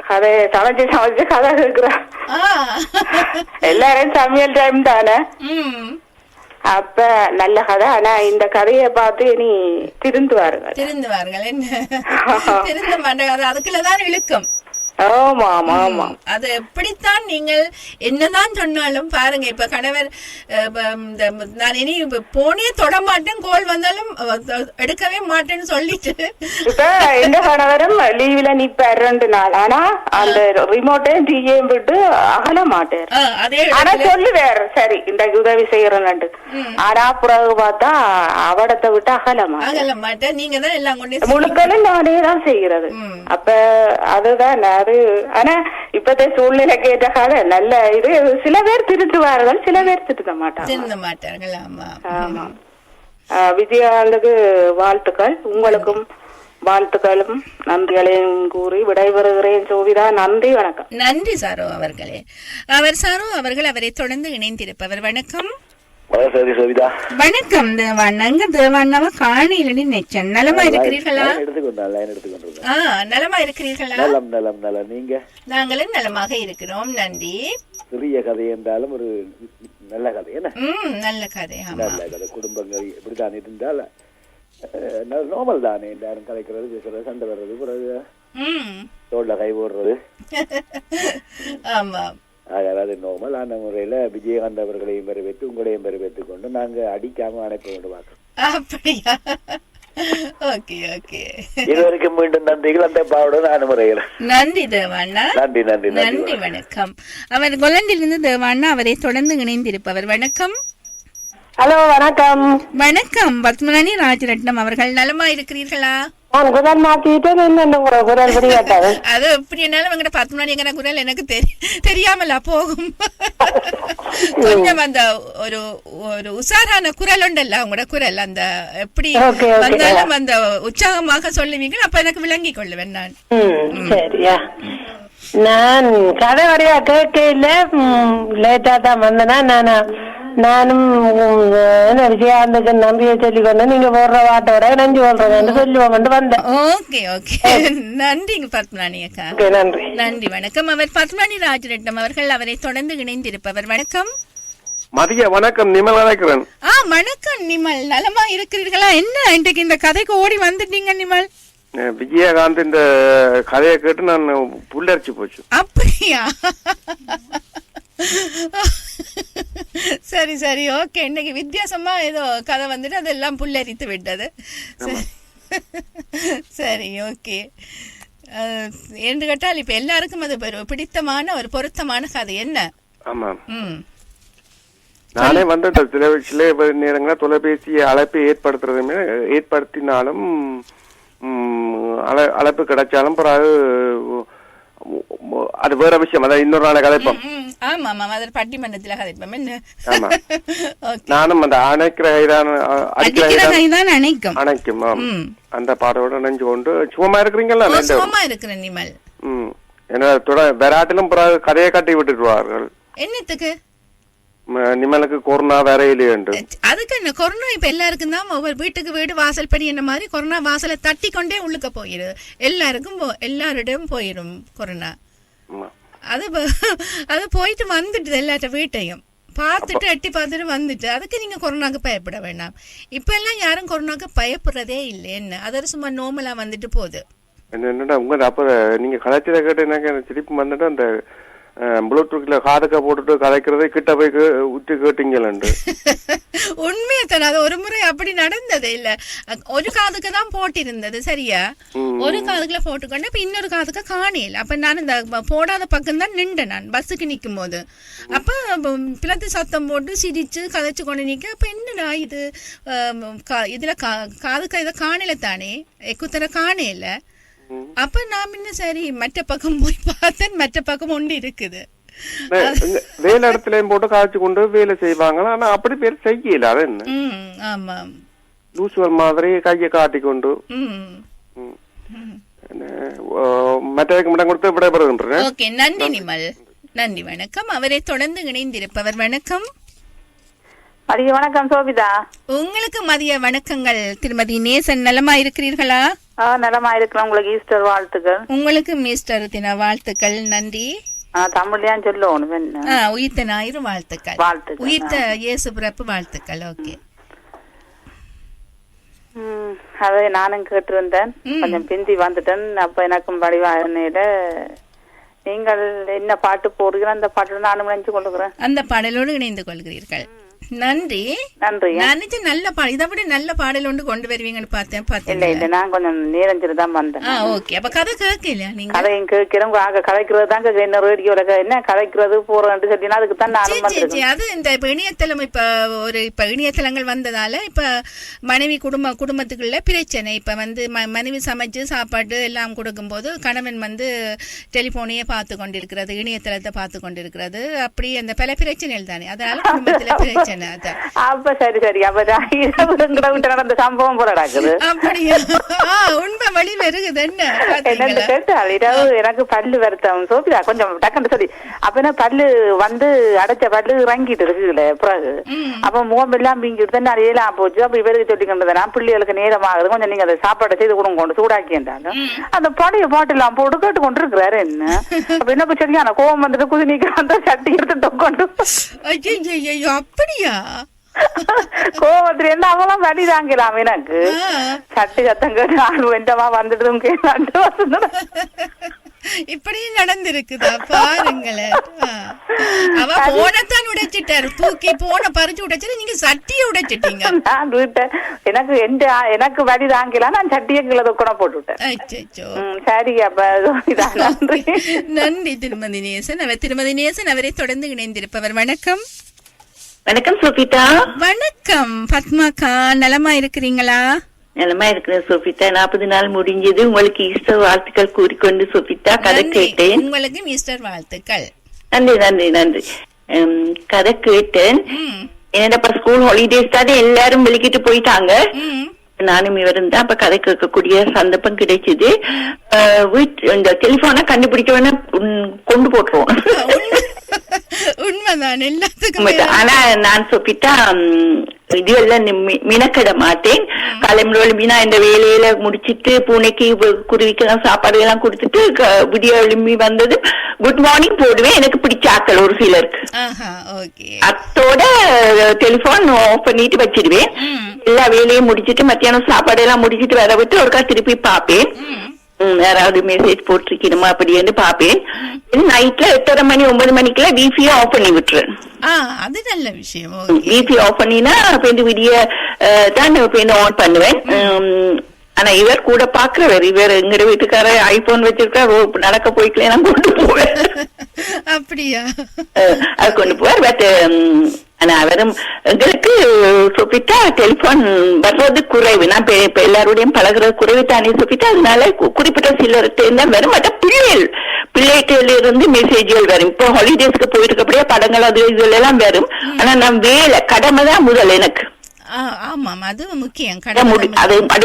[SPEAKER 5] கதை சமைச்சு சமைச்சு கதை இருக்கிறோம். எல்லாரும் சமையல் டைம் தானே. அப்ப நல்ல கதை. ஆனா இந்த கதையை பார்த்து நீ திருந்துவார்கள்.
[SPEAKER 3] திருந்த மாட்டாங்க. அதுக்குள்ளதான் இழுக்கும். அது எப்படித்தான் நீங்கள் என்னதான் சொன்னாலும் பாருங்க. இப்ப கணவர் நான் இனி போனே தொட மாட்டேன், கோல் வந்தாலும் எடுக்கவே மாட்டேன்னு சொல்லிட்டு
[SPEAKER 5] இப்ப எந்த கணவரும் லீவ்ல நிப்பாரு 2 நாள். ஆனா அந்த ரிமோட்டையும் டிவியையும் விட்டு அகல மாட்டார். ஆனா சொல்லுவார் சரி இந்த உதவி செய்யறேன்னு. ஆனா பிறகு பார்த்தா அவடத்தை விட்டு அகல
[SPEAKER 3] மாட்டேன். நீங்க தான் எல்லாம் கொண்டு
[SPEAKER 5] முழுக்கலும் நானே தான் செய்யறது. அப்ப அதுதான் அது. ஆனா இப்பத்த சூழ்நிலைக்கு ஏற்ற கால நல்ல இது. சில பேர் திருத்துவார்கள், சில பேர் திருத்த மாட்டார்கள். ஆமா. விஜயகாந்துக்கு வாழ்த்துக்கள். உங்களுக்கும் வாழ்த்துக்களும் நன்றிகளையும் கூறி விடைபெறுகிறேன் சோபிதா. நன்றி வணக்கம்.
[SPEAKER 3] நன்றி சாரோ அவர்களே. சாரோ அவர்கள் அவரை தொடர்ந்து இணைந்திருப்பவர். வணக்கம்.
[SPEAKER 13] வணக்கம்
[SPEAKER 3] தேவாண்ணா. தேவாண்ணாவ காணியில நினைச்சேன். நலமா இருக்கிறீர்களா? நலமா இருக்கிறீர்களா?
[SPEAKER 13] நீங்க?
[SPEAKER 3] நாங்களும் நலமாக இருக்கிறோம். நன்றி.
[SPEAKER 13] சிறிய கதை என்றாலும் ஒரு நல்ல கதை. என்ன
[SPEAKER 3] நல்ல கதை.
[SPEAKER 13] நல்ல கதை. குடும்பங்கள் இப்படித்தான் இருந்தால் நார்மல் தானே. எல்லாரும் கதைக்கிறது, பேசுறது, சண்டை வர்றது, பிறகு தோல்ல கை போடுறது.
[SPEAKER 3] ஆமா.
[SPEAKER 13] அதாவது நார்மல் ஆன முறையில விஜயகாந்த் அவர்களையும் வரவேற்று உங்களையும் வரவேற்றுக் கொண்டு நாங்க அடிக்காம அணைப்பு கொண்டு பார்க்கிறோம்.
[SPEAKER 3] அப்படியா? Okay okay.
[SPEAKER 13] இதுவரைக்கும் மீண்டும் நன்றிகள். அந்த பாவுடன் நான் முறைகிறேன்.
[SPEAKER 3] நன்றி தேவாண்ணா.
[SPEAKER 13] நன்றி நன்றி
[SPEAKER 3] நன்றி. வணக்கம். அவர் கொலண்டிலிருந்து தேவாண்ணா அவரை தொடர்ந்து இணைந்திருப்பவர். வணக்கம்.
[SPEAKER 5] ஹலோ வணக்கம்.
[SPEAKER 3] வணக்கம். பத்மராணி ராஜரட்னம் அவர்கள் நலமா இருக்கிறீர்களா?
[SPEAKER 5] குரல் மாத்திட்டு குரல் புரியாட்டாரு.
[SPEAKER 3] அது எப்படி என்னாலும் எங்கிட்ட பத்மராணிங்கிற குரல் எனக்கு தெரியாமலா போகும். கொஞ்சம் அந்த ஒரு ஒரு உசாரான குரல் உண்டல்ல உங்களோட குரல். அந்த எப்படி வந்தாலும் அந்த உற்சாகமாக சொல்லுவீங்க. அப்ப எனக்கு விளங்கி கொள்ளுவேன் நான்.
[SPEAKER 5] சரியா? நான் கதை வரையா கேட்க இல்ல, லேட்டா தான் வந்தேன்னா நான்
[SPEAKER 14] நானும் விஜயாந்துக்கு நன்றியை சொல்லிக்கொண்டு நீங்க போடுற வாட்டோட நன்றி சொல்றேன் சொல்லுவோம் வந்தேன்.
[SPEAKER 3] ஓகே ஓகே நன்றிங்க பத்மராணி அக்கா.
[SPEAKER 14] நன்றி
[SPEAKER 3] நன்றி வணக்கம். அவர் பத்மராணி ராஜரட்னம் அவர்கள். அவரை தொடர்ந்து இணைந்திருப்பவர். வணக்கம்.
[SPEAKER 15] மதிய வணக்கம். நிமல் அழைக்கிறேன்.
[SPEAKER 3] வணக்கம் நிமல், நலமா இருக்கிறீர்களா? என்ன இன்றைக்கு இந்த கதைக்கு ஓடி வந்துட்டீங்க நிமல்?
[SPEAKER 15] விஜயகாந்த் இந்த கதையை கேட்டு நான் புல்லரிச்சு போச்சு.
[SPEAKER 3] அப்படியா? சரி சரி ஓகே. இன்னைக்கு வித்தியாசமா ஏதோ கதை வந்துட்டு அதெல்லாம் புல்லரித்து விட்டது. சரி ஓகே. என்று கேட்டால் இப்ப எல்லாருக்கும் அது பிடித்தமான ஒரு பொருத்தமான கதை என்ன?
[SPEAKER 15] ஆமா, நானே வந்து சில நேரங்கள தொலைபேசி அழைப்பை ஏற்படுத்தினாலும் அழைப்பு கிடைச்சாலும் பிறகு அது வேற விஷயம். அதான் இன்னொரு நாளை கதைப்போம்.
[SPEAKER 3] ஆமா ஆமா, அதில் பட்டிமன்றத்துல கதைப்போம். என்ன
[SPEAKER 15] நானும் அந்த
[SPEAKER 3] அணைக்கும்
[SPEAKER 15] அந்த பாடோட நினைஞ்சு கொண்டு சும்மா இருக்கிறீங்களா?
[SPEAKER 3] சும்மா இருக்கிறேன் நிமல்.
[SPEAKER 15] என்ன விராட்டிலும் பிறகு கதையை கட்டி விட்டுருவார்கள்.
[SPEAKER 3] என்னத்துக்கு?
[SPEAKER 15] நிமலுக்கு கொரோனா வேற இல்லையண்டு.
[SPEAKER 3] அதுக்கு என்ன கொரோனா இப்ப எல்லாருக்கும் தான். ஒவ்வொரு வீட்டுக்கு வீடு வாசல் படி என்ன மாதிரி கொரோனா வாசலை தட்டி கொண்டே உள்ளுக்க போயிடும். எல்லாரிடம் போயிடும் கொரோனா. அது போயிட்டு வந்துட்டு எல்லாட்ட வீட்டையும் பார்த்துட்டு எட்டி பார்த்துட்டு வந்துட்டு. அதுக்கு நீங்க கொரோனாக்கு பயப்பட வேண்டாம். இப்ப எல்லாம் யாரும் கொரோனாக்கு பயப்படுறதே இல்லை. என்ன அது சும்மா நோமலா வந்துட்டு போகுது.
[SPEAKER 15] என்னடா உங்க அப்ப நீங்க கலாச்சார கேட்டு எனக்கு திருப்பி வந்துட்டு அந்த ப்ளூடூத்ல காதுக்க போட்டுட்டு கதைக்கிறதை கிட்ட போய் உத்து கேட்டீங்களாண்டு.
[SPEAKER 3] உண்மையை தானே. அது ஒரு முறை அப்படி நடந்தது இல்ல. ஒரு காதுக்கு தான் போட்டிருந்தது சரியா? ஒரு காதுக்குள்ள போட்டுக்கொண்டு இப்ப இன்னொரு காதுக்கு காணல. அப்ப நான் இந்த போடாத பக்கம் தான் நின்றேன் நான் பஸ்ஸுக்கு நிக்கும் போது. அப்ப பிளத்து சத்தம் போட்டு சிரிச்சு கதைச்சு கொண்டு நிக்க. அப்ப என்னடா இது இதுல காதுக்கு இதை காணல தானே, எக்குத்தர காணல. அப்ப நான் முன்ன சரி மற்ற பக்கம் போய் பார்த்தேன். மற்ற பக்கம் ஒன்று இருக்குது.
[SPEAKER 15] வேலை இடத்துலயும் போட்டு காய்ச்சி கொண்டு வேலை செய்வாங்க. ஆனா அப்படி பேர் செய்யல. அது என்ன?
[SPEAKER 3] ஆமா,
[SPEAKER 15] லூசுவல் மாதிரி கையை காட்டி கொண்டு மற்றதுக்கு முடம் கொடுத்து விடைபெறுகின்றேன்.
[SPEAKER 3] ஓகே, நன்றி நிமல். நன்றி வணக்கம். அவரை தொடர்ந்து இணைந்திருப்பவர். வணக்கம்.
[SPEAKER 5] மதிய வணக்கம் சோபிதா.
[SPEAKER 3] உங்களுக்கு மதிய வணக்கங்கள் திருமதி நேசன். நலமா இருக்கிறீர்களா?
[SPEAKER 5] நலமா இருக்கிறேன். உங்களுக்கு ஈஸ்டர் வாழ்த்துக்கள்.
[SPEAKER 3] உங்களுக்கு ஈஸ்டர் தின வாழ்த்துக்கள். நன்றி.
[SPEAKER 5] தமிழ்லயும் சொல்லணும்.
[SPEAKER 3] உயிர்த்த ஞாயிறு வாழ்த்துக்கள். உயிர்த்த இயேசு பிறப்பு வாழ்த்துக்கள். ஓகே.
[SPEAKER 5] அதை நானும் கேட்டிருந்தேன். கொஞ்சம் பிந்தி வந்துட்டேன். அப்ப எனக்கும் வடிவாயில நீங்கள் என்ன பாட்டு போடுகிறேன் அந்த பாட்டுல நானும் நினைச்சு கொள்ளுகிறேன்.
[SPEAKER 3] அந்த பாடலோடு இணைந்து கொள்கிறீர்கள். நன்றி நன்றி. நினைச்சு நல்ல பாடல், இதை விட நல்ல பாடல் ஒன்று கொண்டு வருவீங்கன்னு பார்த்தேன்.
[SPEAKER 5] இல்ல நான் கொஞ்சம் நேரஞ்சிட்டு தான் வந்தேன்.
[SPEAKER 3] ஓகே. அப்ப கதை கேட்கலையா நீங்க?
[SPEAKER 5] கதையும் கேட்கிறோம். கதைக்கிறது தாங்க என்ன ரேடியோல என்ன கதைக்கிறது போறேன்னு சொல்லினா அதுக்கு தான் நானும் வந்தேன்.
[SPEAKER 3] அது இந்த இணையதளம் இப்ப இணையதளங்கள் வந்ததால இப்ப மனைவி குடும்பத்துக்குள்ள பிரச்சனை. இப்ப மனைவி சமைச்சு சாப்பாடு எல்லாம் கொடுக்கும் போது கணவன் டெலிபோனையே பார்த்து கொண்டிருக்கிறது, இணையதளத்தை பார்த்து கொண்டிருக்கிறது. அப்படி அந்த பல பிரச்சனைகள் தானே. அதனால குடும்பத்துல பிரச்சனை.
[SPEAKER 5] அப்ப சரி சரி. அப்ப நடந்த சம்பவம் போல நடக்குது.
[SPEAKER 3] அப்படியா? உண்மை வழி வருகுது. என்ன
[SPEAKER 5] கேட்டால் இரவு எனக்கு பல்லு வருத்தம் சோபிதா கொஞ்சம் டக்குன்னு சொல்லி. அப்ப பல்லு அடைச்ச பல்லு இறங்கிட்டு இருக்குல்ல பிறகு. அப்ப முகம் எல்லாம் வீங்கிட்டு தான் நிறைய போச்சு. அப்ப இவருக்கு சொல்லிக்கிட்டு நான் பிள்ளைகளுக்கு நேரம் ஆகுது, கொஞ்சம் நீங்க அதை சாப்பாடு செய்து கொடுங்க கொண்டு சூடாக்கி இருந்தாலும் அந்த பழைய பாட்டெல்லாம் போட்டு கேட்டு கொண்டு இருக்கிறாரு. என்ன அப்ப என்ன சொல்லியான கோவம் வந்துட்டு குதினிக்கு அந்த சட்டி எடுத்து கொண்டு.
[SPEAKER 3] அப்படியா?
[SPEAKER 5] கோவத்துல என்ன அவெல்லாம் வழி தாங்கலாம். எனக்கு சட்டு சத்தம் கேட்டு ஆள் வெண்டமா வந்துட்டு
[SPEAKER 3] இப்படியும் நடந்திருக்குதா பாருங்களேன். அவ போனத்தான் உடைச்சிட்டாரு, தூக்கி போன பறிச்சு உடைச்சு நீங்க சட்டிய உடைச்சிட்டீங்க.
[SPEAKER 5] நான் எனக்கு எனக்கு வழி தாங்கலாம், நான் சட்டிய கீழே தொக்கண போட்டுவிட்டேன். சரி. அப்ப
[SPEAKER 3] நன்றி திருமதி நேசன். திருமதி நேசன் அவரை தொடர்ந்து இணைந்திருப்பவர். வணக்கம்.
[SPEAKER 16] வணக்கம் சோபிதா.
[SPEAKER 3] வணக்கம் பத்மாக்கா. நலமா இருக்கிறீங்களா?
[SPEAKER 16] நலமா இருக்கிறேன் சோபிதா. 40 நாள் முடிஞ்சது. உங்களுக்கு ஈஸ்டர் வாழ்த்துக்கள் கூறிக்கொண்டு சோபிதா கதை கேட்டேன்.
[SPEAKER 3] உங்களுக்கு ஈஸ்டர் வாழ்த்துக்கள்.
[SPEAKER 16] நன்றி நன்றி நன்றி. கதை கேட்டேன். என்னடா ஸ்கூல் ஹாலிடேஸ் தானே எல்லாரும் வெளிக்கிட்டு போயிட்டாங்க. நானும் இவரும் தான் அப்ப கதை கேட்கக்கூடிய சந்தர்ப்பம் கிடைச்சது. இந்த டெலிபோனை கண்டுபிடிக்க வேணா கொண்டு போட்டுருவோம்.
[SPEAKER 3] உண்மைதான் எல்லாத்துக்கும்.
[SPEAKER 16] ஆனா நான் சொல்லிட்டா இதுவெல்லாம் மினக்கிட மாட்டேன். காலைமுறை மீனா இந்த வேலையில முடிச்சிட்டு பூனைக்கு குருவிக்கெல்லாம் சாப்பாடு எல்லாம் கொடுத்துட்டு விடிய எழும்பி வந்தது குட் மார்னிங் போடுவேன். எனக்கு பிடிச்ச ஆக்கள் ஒரு சிலருக்கு அத்தோட டெலிபோன் ஆஃப் பண்ணிட்டு வச்சிடுவேன். எல்லா வேலையும் முடிச்சிட்டு மத்தியானம் சாப்பாடு எல்லாம் முடிச்சிட்டு வர விட்டு ஒருக்கா திருப்பி பாப்பேன். யாராவது மெசேஜ் போட்டிருக்கணுமா அப்படின்னு பாப்பேன். நைட்ல 8:30 மணி 9 மணிக்குள்ள விபியை ஆஃப் பண்ணி விட்டுறேன்.
[SPEAKER 3] அது நல்ல விஷயம்.
[SPEAKER 16] விபி ஆஃப் பண்ணினா விடிய தான் ஆன் பண்ணுவேன். ஆனா இவர் கூட பாக்குறவர், இவர் எங்க வீட்டுக்கார ஐபோன் வச்சிருக்காரு, நடக்க போய்க்கலாம் கொண்டு போவேன்.
[SPEAKER 3] அப்படியா?
[SPEAKER 16] அது கொண்டு போவார். பட் ஆனா அவரும் எங்களுக்கு சொல்லிட்டா டெலிபோன் வர்றது குறைவு. நான் இப்ப எல்லாரோடையும் பழகிறது குறைவு தானே சொல்லிட்டா, அதனால குறிப்பிட்ட சிலர்கிட்ட தான் வரும். மற்ற பிள்ளைகிட்ட இருந்து மெசேஜ்கள் வரும். இப்போ ஹாலிடேஸ்க்கு போயிட்டு அப்படியே படங்கள் அது இதுல எல்லாம் வரும். ஆனா நான் வேலை கடமை தான் முதல் எனக்கு.
[SPEAKER 3] ஆமாம், அது முக்கியம்.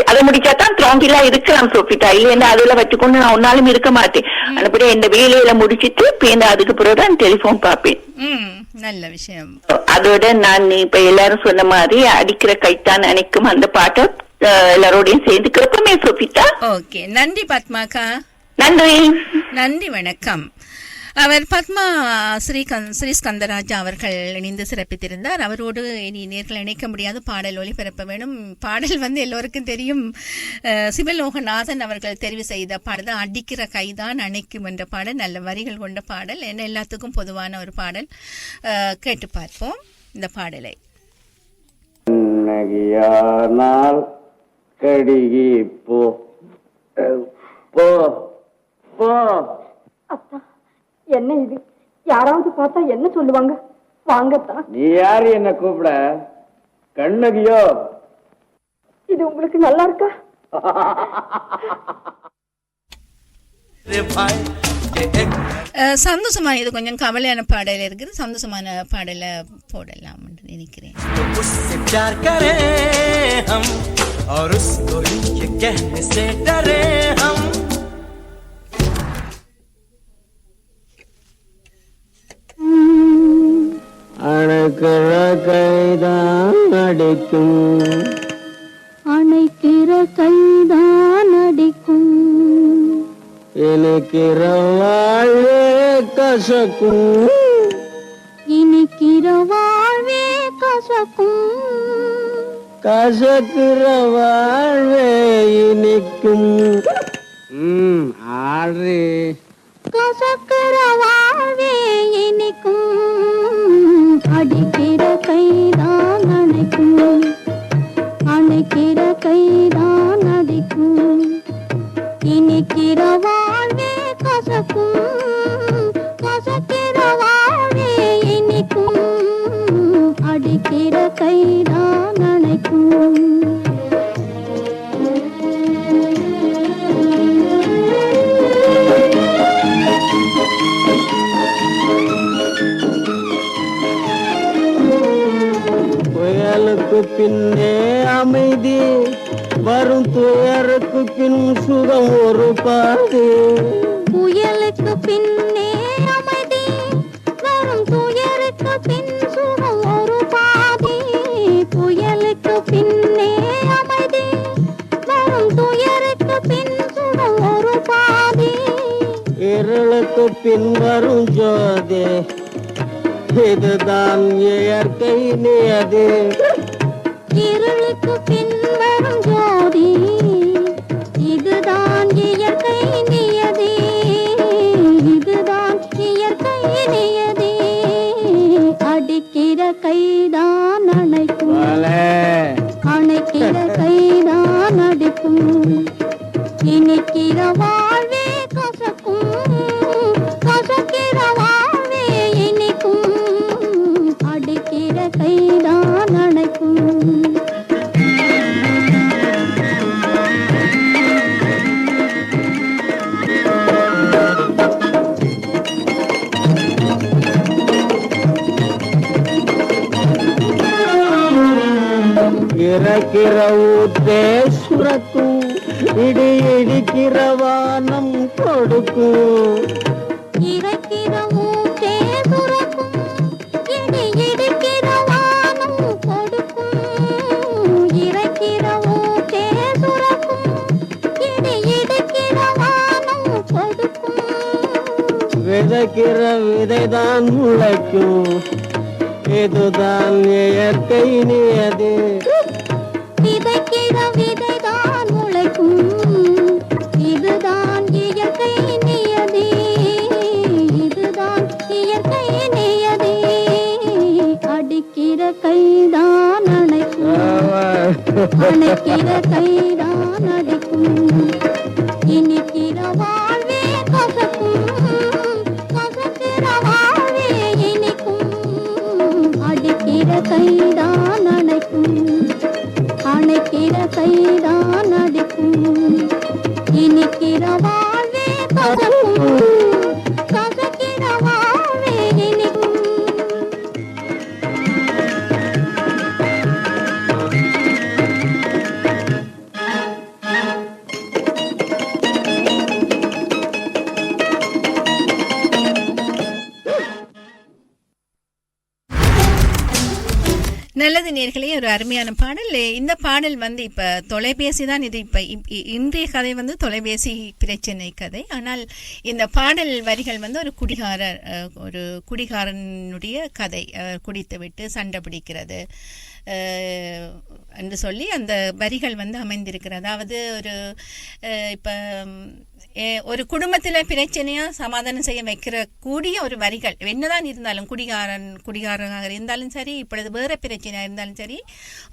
[SPEAKER 16] அதை முடிச்சாதான் த்ராங்கிலா இருக்கலாம் சொல்லிட்டா. இல்லையா அதுல வச்சுக்கொண்டு நான் ஒன்னாலும் இருக்க மாட்டேன். அப்படியே இந்த வேலையில முடிச்சிட்டு பேருந்து அதுக்கு பிறகுதான் டெலிபோன் பார்ப்பேன்.
[SPEAKER 3] நல்ல விஷயம்.
[SPEAKER 16] அதோட நான் இப்ப எல்லாரும் சொன்ன மாதிரி அடிக்கிற கைத்தான் அணைக்கும் அந்த பாட்டை எல்லாரோடையும் சேர்ந்து கேட்போமே சோபிதா.
[SPEAKER 3] ஓகே, நன்றி பத்மாக்கா.
[SPEAKER 16] நன்றி.
[SPEAKER 3] நன்றி, வணக்கம். அவர் பத்மா ஸ்ரீஸ்கந்தராஜா அவர்கள் இணைந்து சிறப்பித்திருந்தார். அவரோடு இனி நேர்கள் இணைக்க முடியாது, பாடல் ஒளிபரப்ப வேணும். பாடல் எல்லோருக்கும் தெரியும். சிவலோகநாதன் அவர்கள் தெரிவு செய்த பாடல் அடிக்கிற கைதான் அணைக்கும் என்ற பாடல். நல்ல வரிகள் கொண்ட பாடல், என்ன எல்லாத்துக்கும் பொதுவான ஒரு பாடல். கேட்டு பார்ப்போம் இந்த பாடலை.
[SPEAKER 7] கடிகி போ
[SPEAKER 17] அப்பா, என்ன இது? யாராவது பார்த்தா என்ன சொல்லுவாங்க? வாங்கத்தான்.
[SPEAKER 7] நீ யாரு என்ன கூப்பிட? கண்ணகியோ?
[SPEAKER 17] இது உங்களுக்கு நல்லா இருக்கா?
[SPEAKER 3] சந்தோஷமா, இது கொஞ்சம் கவலையான பாடல இருக்குது. சந்தோஷமான பாடல போடலாம் என்று நினைக்கிறேன்.
[SPEAKER 18] அணைக்கிற கைதான் அடிக்கும்,
[SPEAKER 1] அணைக்கிற கைதான் அடிக்கும்,
[SPEAKER 18] இனிக்கிற வாழ்வே கசக்கும்,
[SPEAKER 1] இனிக்கிற வாழ்வே கசக்கும்,
[SPEAKER 18] கசக்கிற வாழ்வே இனிக்கும். ஆறு
[SPEAKER 1] கசக்கிற வாழ்வே இனிக்கும், அடிக்கிற கைதான் அணைக்கும், அணைக்கிற கைதான் அடிக்கும், இனிக்கிற வாழ்வே கசக்கும், கசக்கிற வாழ்வே இனிக்கும், அடிக்கிற கைதான் அணைக்கும்.
[SPEAKER 18] புயலுக்கு பின்னே அமைதி வரும், துயருக்கு பின் சுகம் ஒரு பாதி.
[SPEAKER 1] புயலுக்கு பின்னே அமைதி வரும், துயருக்கு பின் சுகம் ஒரு பாதி. புயலுக்கு பின்னே அமைதி வரும், துயருக்கு பின் சுகம் ஒரு பாதி.
[SPEAKER 18] இருளுக்கு பின் வரும் ஜோதி, இதுதான் இயற்கை நியதி.
[SPEAKER 1] இருளுக்கு பின் வரும் ஜோதி, இதுதான் இயற்கை நியதி, இதுதான் இயற்கை நியதி. அடிக்கிற கைதான் அணைக்கும், அணைக்கிற கைதான் அடிக்கும், இனிக்கிற வாழ்வே கசக்கும், கசக்கிற வாழ்வே இனிக்கும், அடிக்கிற கைதான் அணைக்கும்.
[SPEAKER 18] இறக்கிற ஊத்தே சுரக்கும், இடி இடிக்கிற வானம் கொடுக்கும்,
[SPEAKER 1] இறக்கிற ஊற்றே சுரக்கும்,
[SPEAKER 18] விதைக்கிற விதைதான் முளைக்கும். இதுதான் இயற்கை நியதி.
[SPEAKER 1] விதைக்கிற விதைதான் முளைக்கும். இதுதான் இயற்கை நியதி. இதுதான் இயற்கை நியதி. அடிக்கிற கைதான் அணைக்கும். அணைக்கிற கைதான் அடிக்கும். இனிக்கிற வாழ்வே கசக்கும். கசக்கிற வாழ்வே இனிக்கும். அடிக்கிற கைதான் அணைக்கும். அணைக்கிற கைதான் அடிக்கும். இனிக்கிற வாழ்வே கசக்கும். கசக்கிற வாழ்வே இனிக்கும்.
[SPEAKER 3] நல்லது நேர்களே, ஒரு அருமையான பாடல். இந்த பாடல் வந்து இப்ப தொலைபேசி தான். இது இப்ப இன்றைய கதை வந்து தொலைபேசி பிரச்சனை கதை. ஆனால் இந்த பாடல் வரிகள் வந்து ஒரு குடிகாரனுடைய கதை. குடித்து விட்டு சண்டை பிடிக்கிறது என்று சொல்லி அந்த வரிகள் வந்து அமைந்திருக்கிறது. அதாவது இப்ப ஒரு குடும்பத்துல பிரச்சனையா சமாதானம் செய்ய வைக்கிற கூடிய ஒரு வரிகள் என்னதான் இருந்தாலும், குடிகாரனாக இருந்தாலும் சரி, இப்பொழுது வேற பிரச்சனையா இருந்தாலும் சரி,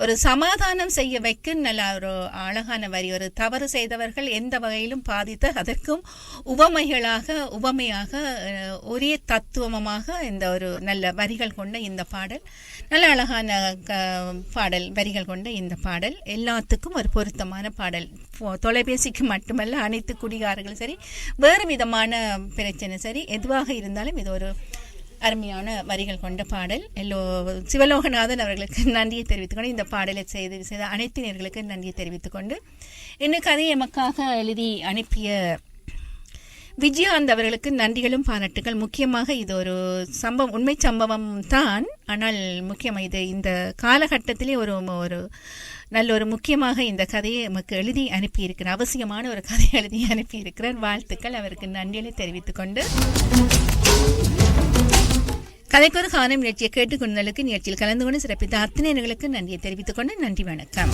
[SPEAKER 3] ஒரு சமாதானம் செய்ய வைக்க நல்ல ஒரு அழகான வரி. ஒரு தவறு செய்தவர்கள் எந்த வகையிலும் பாதித்த அதற்கும் உவமையாக ஒரே தத்துவமாக இந்த ஒரு நல்ல வரிகள் கொண்ட இந்த பாடல், நல்ல அழகான பாடல் வரிகள் கொண்ட இந்த பாடல் எல்லாத்துக்கும் ஒரு பொருத்தமான பாடல். தொலைபேசிக்கு மட்டுமல்ல, அனைத்து குடிகாரர்களும் சரி, வேறு விதமான பிரச்சனை சரி, எதுவாக இருந்தாலும் இது ஒரு அருமையான வரிகள் கொண்ட பாடல். சிவலோகநாதன் அவர்களுக்கு நன்றியை தெரிவித்துக்கொண்டு, இந்த பாடலை செய்த அனைத்து நேர்களுக்கு நன்றியை தெரிவித்துக்கொண்டு, இன்னும் கதையை எமக்காக எழுதி அனுப்பிய விஜயாந்த் அவர்களுக்கு நன்றிகளும் பாராட்டுகள். முக்கியமாக இது ஒரு உண்மை சம்பவம் தான். ஆனால் முக்கியமாக இது இந்த காலகட்டத்திலே ஒரு நல்ல ஒரு முக்கியமாக இந்த கதையை நமக்கு எழுதி அனுப்பியிருக்கிறார். அவசியமான ஒரு கதையை எழுதி அனுப்பியிருக்கிறார். வாழ்த்துக்கள், அவருக்கு நன்றிகளை தெரிவித்துக் கொண்டு, கதைக்கு ஒரு காரணம் நிகழ்ச்சியை கேட்டுக்கொண்டதற்கு நிகழ்ச்சியில் கலந்து கொண்டு சிறப்பித்த அத்தனைகளுக்கு நன்றியை தெரிவித்துக் கொண்டு நன்றி, வணக்கம்.